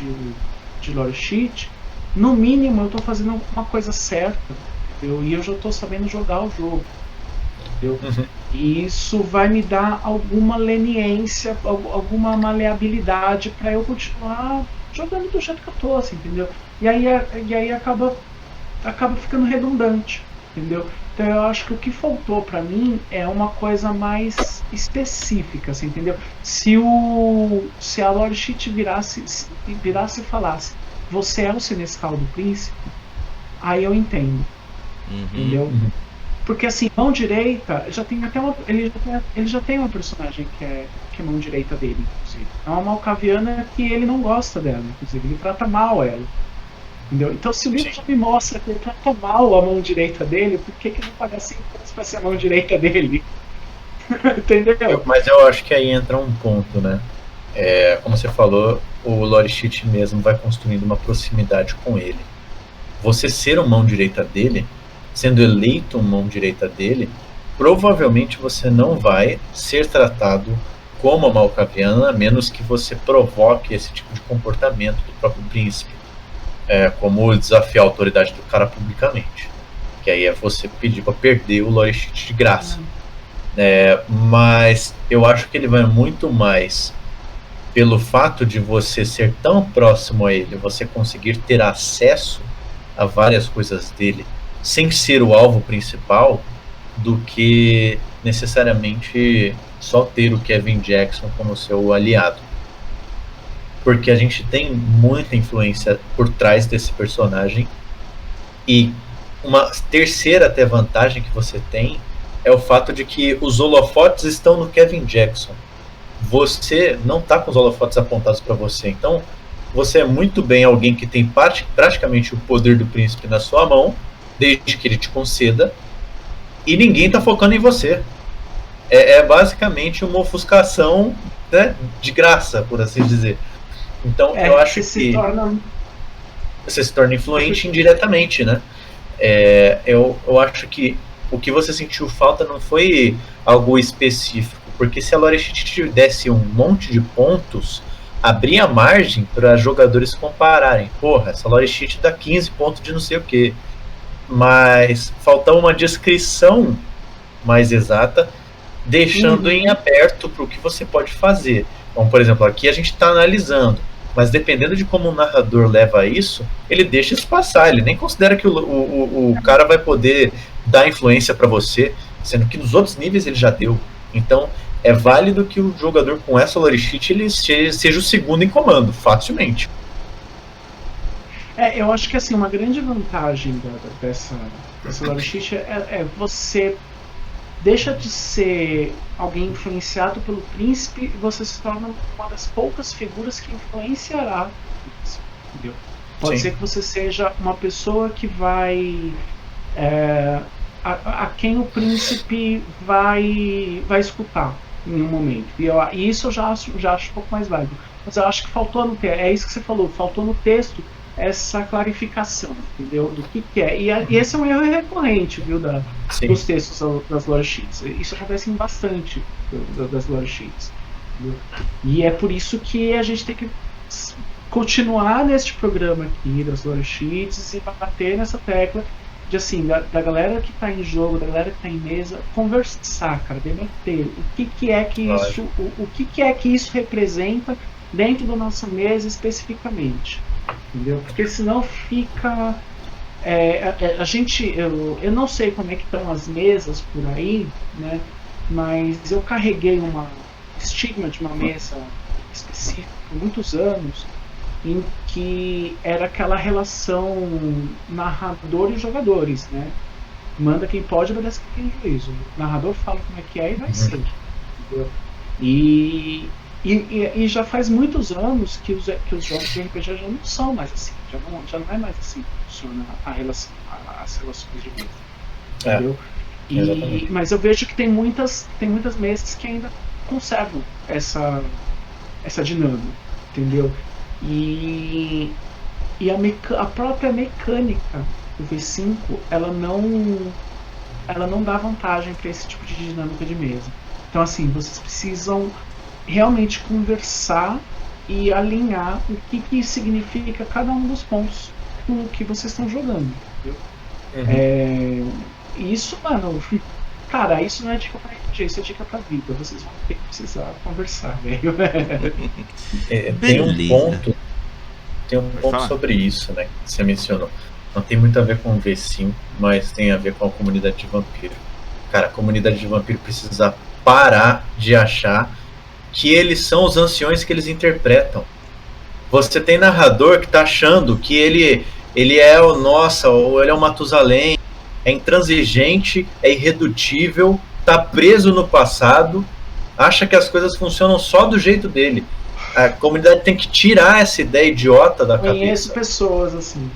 de lore sheet, no mínimo eu estou fazendo uma coisa certa, entendeu? E eu já estou sabendo jogar o jogo, entendeu? E isso vai me dar alguma leniência, alguma maleabilidade para eu continuar jogando do jeito que eu tô, assim, entendeu? E aí acaba ficando redundante, entendeu? Então eu acho que o que faltou para mim é uma coisa mais específica, assim, entendeu? Se a lore sheet virasse e falasse: você é o Senescal do príncipe, aí eu entendo, entendeu? Porque assim, mão direita, ele já tem uma personagem que é mão direita dele, inclusive. É uma malcaviana que ele não gosta dela, inclusive, ele trata mal ela. Entendeu? Então, se o livro já me mostra que ele trata mal a mão direita dele, por que eu vou pagar 5 pontos pra ser a mão direita dele? Entendeu? Mas eu acho que aí entra um ponto, né? Como você falou, o lore sheet mesmo vai construindo uma proximidade com ele. Você ser uma mão direita dele, sendo eleito uma mão direita dele, provavelmente você não vai ser tratado como a malcaviana, a menos que você provoque esse tipo de comportamento do próprio príncipe. Como desafiar a autoridade do cara publicamente. Que aí é você pedir para perder o lore sheet de graça. Mas eu acho que ele vai muito mais pelo fato de você ser tão próximo a ele, você conseguir ter acesso a várias coisas dele sem ser o alvo principal, do que necessariamente só ter o Kevin Jackson como seu aliado. Porque a gente tem muita influência por trás desse personagem, e uma terceira até vantagem que você tem é o fato de que os holofotes estão no Kevin Jackson. Você não está com os holofotes apontados para você, então você é muito bem alguém que tem praticamente o poder do príncipe na sua mão, desde que ele te conceda, e ninguém está focando em você. É basicamente uma ofuscação, né, de graça, por assim dizer. Então eu acho que você se torna influente indiretamente, né? Eu acho que o que você sentiu falta não foi algo específico, porque se a lore sheet te desse um monte de pontos, abria margem para jogadores compararem. Porra, essa lore sheet dá 15 pontos de não sei o que. Mas faltava uma descrição mais exata, deixando em aberto para o que você pode fazer. Então, por exemplo, aqui a gente está analisando, mas dependendo de como o narrador leva isso, ele deixa isso passar, ele nem considera que o cara vai poder dar influência para você, sendo que nos outros níveis ele já deu. Então é válido que o jogador com essa lore sheet ele seja o segundo em comando, facilmente. Eu acho que assim, uma grande vantagem dessa lore sheet é você deixa de ser alguém influenciado pelo príncipe e você se torna uma das poucas figuras que influenciará o príncipe, entendeu? Pode ser que você seja uma pessoa que vai a quem o príncipe vai escutar em um momento. E isso eu já acho um pouco mais válido. Mas eu acho que faltou no texto, é isso que você falou, faltou no texto essa clarificação, entendeu? Do que é. E esse é um erro recorrente, viu, dos textos das lore sheets. Isso acontece bastante das lore sheets. Entendeu? E é por isso que a gente tem que continuar neste programa aqui das lore sheets e bater nessa tecla de assim, da galera que tá em jogo, da galera que tá em mesa, conversar, cara, debater o que é que isso, o que é que isso representa dentro da nossa mesa especificamente, entendeu? Porque senão fica eu não sei como é que estão as mesas por aí, né? Mas eu carreguei uma estigma de uma mesa específica por muitos anos, em que era aquela relação narrador e jogadores, né? Manda quem pode, obedece quem tem juízo. O narrador fala como é que é e vai ser. Entendeu? E já faz muitos anos que os jogos de RPG já não são mais assim. Já não é mais assim que funciona as relações de mesa. Entendeu? Mas eu vejo que tem muitas mesas que ainda conservam essa dinâmica, entendeu? E a própria mecânica do V5 ela não dá vantagem para esse tipo de dinâmica de mesa. Então assim, vocês precisam realmente conversar e alinhar o que significa cada um dos pontos com o que vocês estão jogando, entendeu? Isso, mano, cara, isso não é dica pra RPG, isso é dica pra vida. Vocês vão ter que precisar conversar, velho. Tem um ponto sobre isso, né, que você mencionou. Não tem muito a ver com o V5, mas tem a ver com a comunidade de vampiro. Cara, a comunidade de vampiro precisa parar de achar que eles são os anciões que eles interpretam. Você tem narrador que tá achando que ele é o nossa, ou ele é o Matusalém, é intransigente, é irredutível, tá preso no passado, acha que as coisas funcionam só do jeito dele. A comunidade tem que tirar essa ideia idiota da cabeça. Conheço pessoas assim.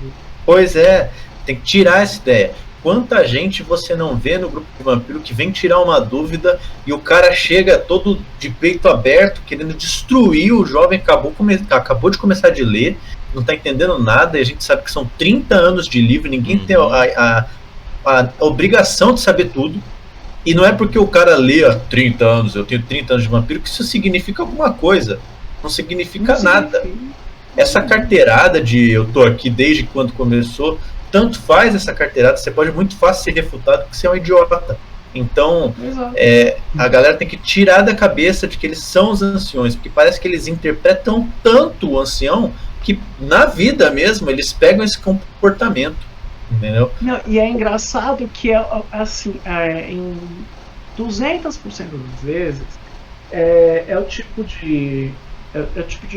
Pois é, tem que tirar essa ideia. Quanta gente você não vê no grupo de vampiro que vem tirar uma dúvida e o cara chega todo de peito aberto, querendo destruir o jovem, acabou de começar de ler, não tá entendendo nada, e a gente sabe que são 30 anos de livro, ninguém tem a obrigação de saber tudo. E não é porque o cara lê há 30 anos, eu tenho 30 anos de vampiro, que isso significa alguma coisa. Não significa nada. Essa carteirada de eu tô aqui desde quando começou, tanto faz essa carteirada, você pode muito fácil ser refutado porque você é um idiota. Então, a galera tem que tirar da cabeça de que eles são os anciões, porque parece que eles interpretam tanto o ancião que na vida mesmo eles pegam esse comportamento, entendeu? Não, e é engraçado que assim, em 200% das vezes é o tipo de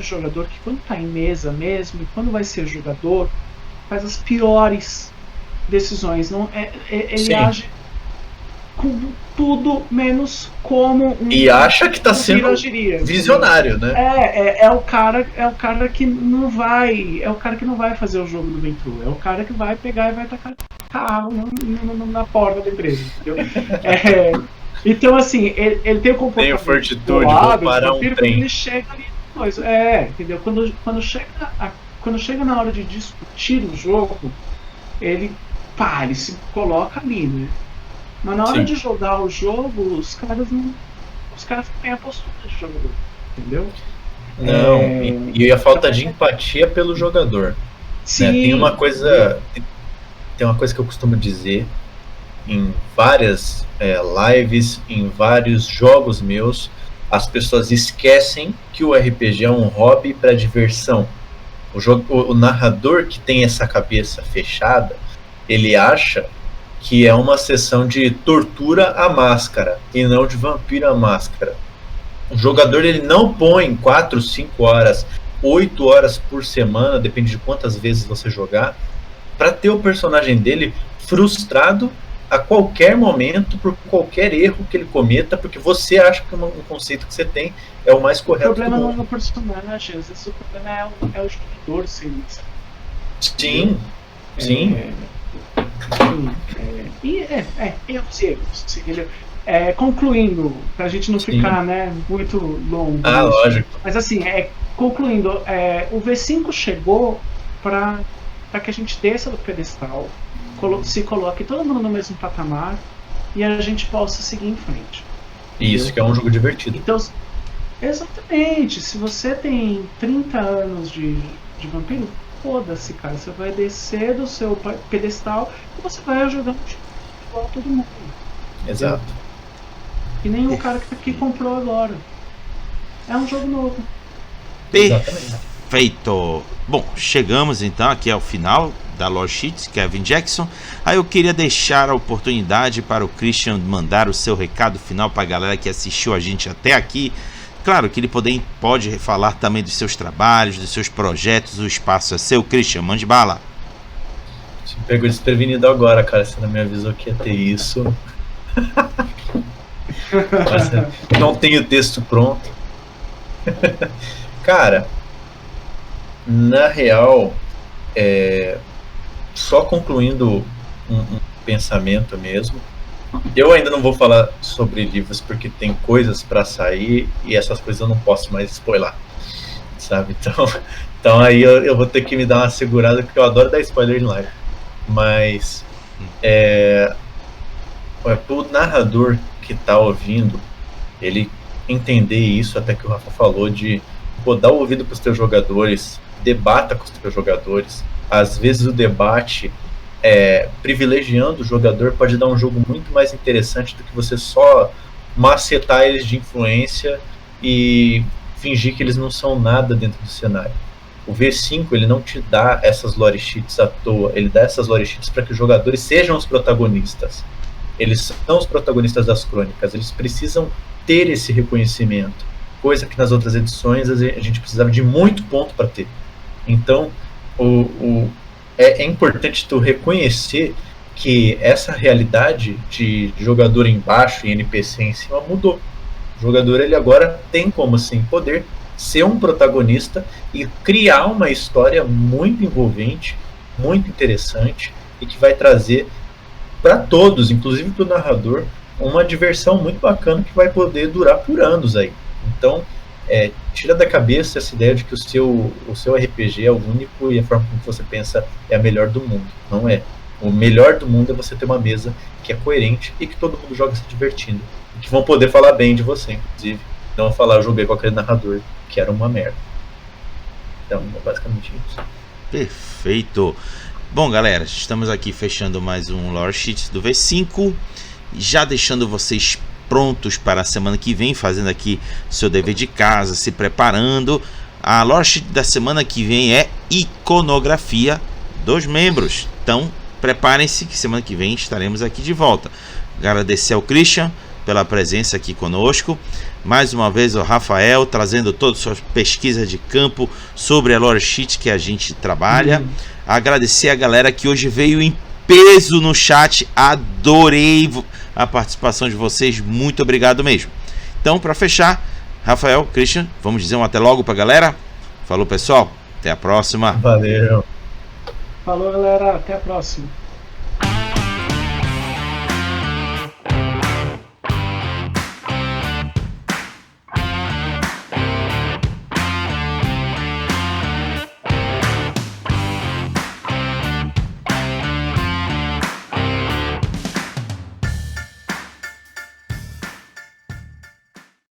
jogador que quando tá em mesa mesmo e quando vai ser jogador faz as piores decisões. Ele age com tudo menos como e acha que tá sendo visionário, né? É o cara que não vai, fazer o jogo do Ventru, é o cara que vai pegar e vai tacar carro na porta da empresa, entendeu? Então assim, ele tem o comportamento, tem fortitude, vou parar um trem. Ele chega ali entendeu? Quando chega na hora de discutir o jogo, ele se coloca ali, né? Mas na hora Sim. de jogar o jogo, os caras têm a postura de jogador, entendeu? Não, e a falta de empatia pelo jogador. Né? Sim. Tem uma coisa que eu costumo dizer em várias lives, em vários jogos meus, as pessoas esquecem que o RPG é um hobby para diversão. O narrador que tem essa cabeça fechada, ele acha que é uma sessão de tortura à máscara e não de vampiro à máscara. O jogador ele não põe 4, 5 horas, 8 horas por semana, depende de quantas vezes você jogar, para ter o personagem dele frustrado a qualquer momento por qualquer erro que ele cometa, porque você acha que um conceito que você tem é o mais correto do mundo. O problema não é o personagem, às vezes o problema é o jogador, sim. Sim. Erros. Concluindo, pra gente não ficar, né, muito longo. Lógico. Mas assim, concluindo, o V5 chegou para que a gente desça do pedestal, se coloque todo mundo no mesmo patamar e a gente possa seguir em frente. Isso, que é um jogo divertido. Então, exatamente, se você tem 30 anos de vampiro, foda-se, cara, você vai descer do seu pedestal e você vai jogar igual todo mundo. Exato. E nem o cara que comprou agora. É um jogo novo. Perfeito. Bom, chegamos então aqui ao final da Lore Sheets, Kevin Jackson. Aí eu queria deixar a oportunidade para o Christian mandar o seu recado final para a galera que assistiu a gente até aqui. Claro que ele pode falar também dos seus trabalhos, dos seus projetos. O espaço é seu, Christian, mande bala. Você pegou desprevenido agora, cara. Você não me avisou que ia ter isso. Mas não tenho o texto pronto. Cara, na real, só concluindo um pensamento mesmo. Eu ainda não vou falar sobre livros porque tem coisas para sair e essas coisas eu não posso mais spoiler, sabe? Então aí eu vou ter que me dar uma segurada porque eu adoro dar spoiler em live. Mas o narrador que tá ouvindo, ele entender isso, até que o Rafa falou, de dar o ouvido para os teus jogadores, debata com os teus jogadores. Às vezes o debate privilegiando o jogador pode dar um jogo muito mais interessante do que você só macetar eles de influência e fingir que eles não são nada dentro do cenário. O V5 ele não te dá essas lore sheets à toa, ele dá essas lore sheets para que os jogadores sejam os protagonistas. Eles são os protagonistas das crônicas, eles precisam ter esse reconhecimento, coisa que nas outras edições a gente precisava de muito ponto para ter. Então, é importante tu reconhecer que essa realidade de jogador embaixo e NPC em cima mudou. O jogador ele agora tem como sim poder ser um protagonista e criar uma história muito envolvente, muito interessante e que vai trazer para todos, inclusive para o narrador, uma diversão muito bacana que vai poder durar por anos aí. Então, tira da cabeça essa ideia de que o seu RPG é o único e a forma como você pensa é a melhor do mundo. Não é. O melhor do mundo é você ter uma mesa que é coerente e que todo mundo joga se divertindo. E que vão poder falar bem de você, inclusive. Não falar, eu joguei com aquele narrador que era uma merda. Então, é basicamente isso. Perfeito. Bom, galera, estamos aqui fechando mais um Lore Sheets do V5. Já deixando vocês prontos para a semana que vem, fazendo aqui seu dever de casa, se preparando. A Lore Sheet da semana que vem é iconografia dos membros. Então, preparem-se que semana que vem estaremos aqui de volta. Agradecer ao Christian pela presença aqui conosco. Mais uma vez o Rafael trazendo todas as suas pesquisas de campo sobre a Lore Sheet que a gente trabalha. Agradecer a galera que hoje veio em peso no chat. Adorei a participação de vocês. Muito obrigado mesmo. Então, para fechar, Rafael, Christian, vamos dizer um até logo pra galera. Falou, pessoal. Até a próxima. Valeu. Falou, galera. Até a próxima.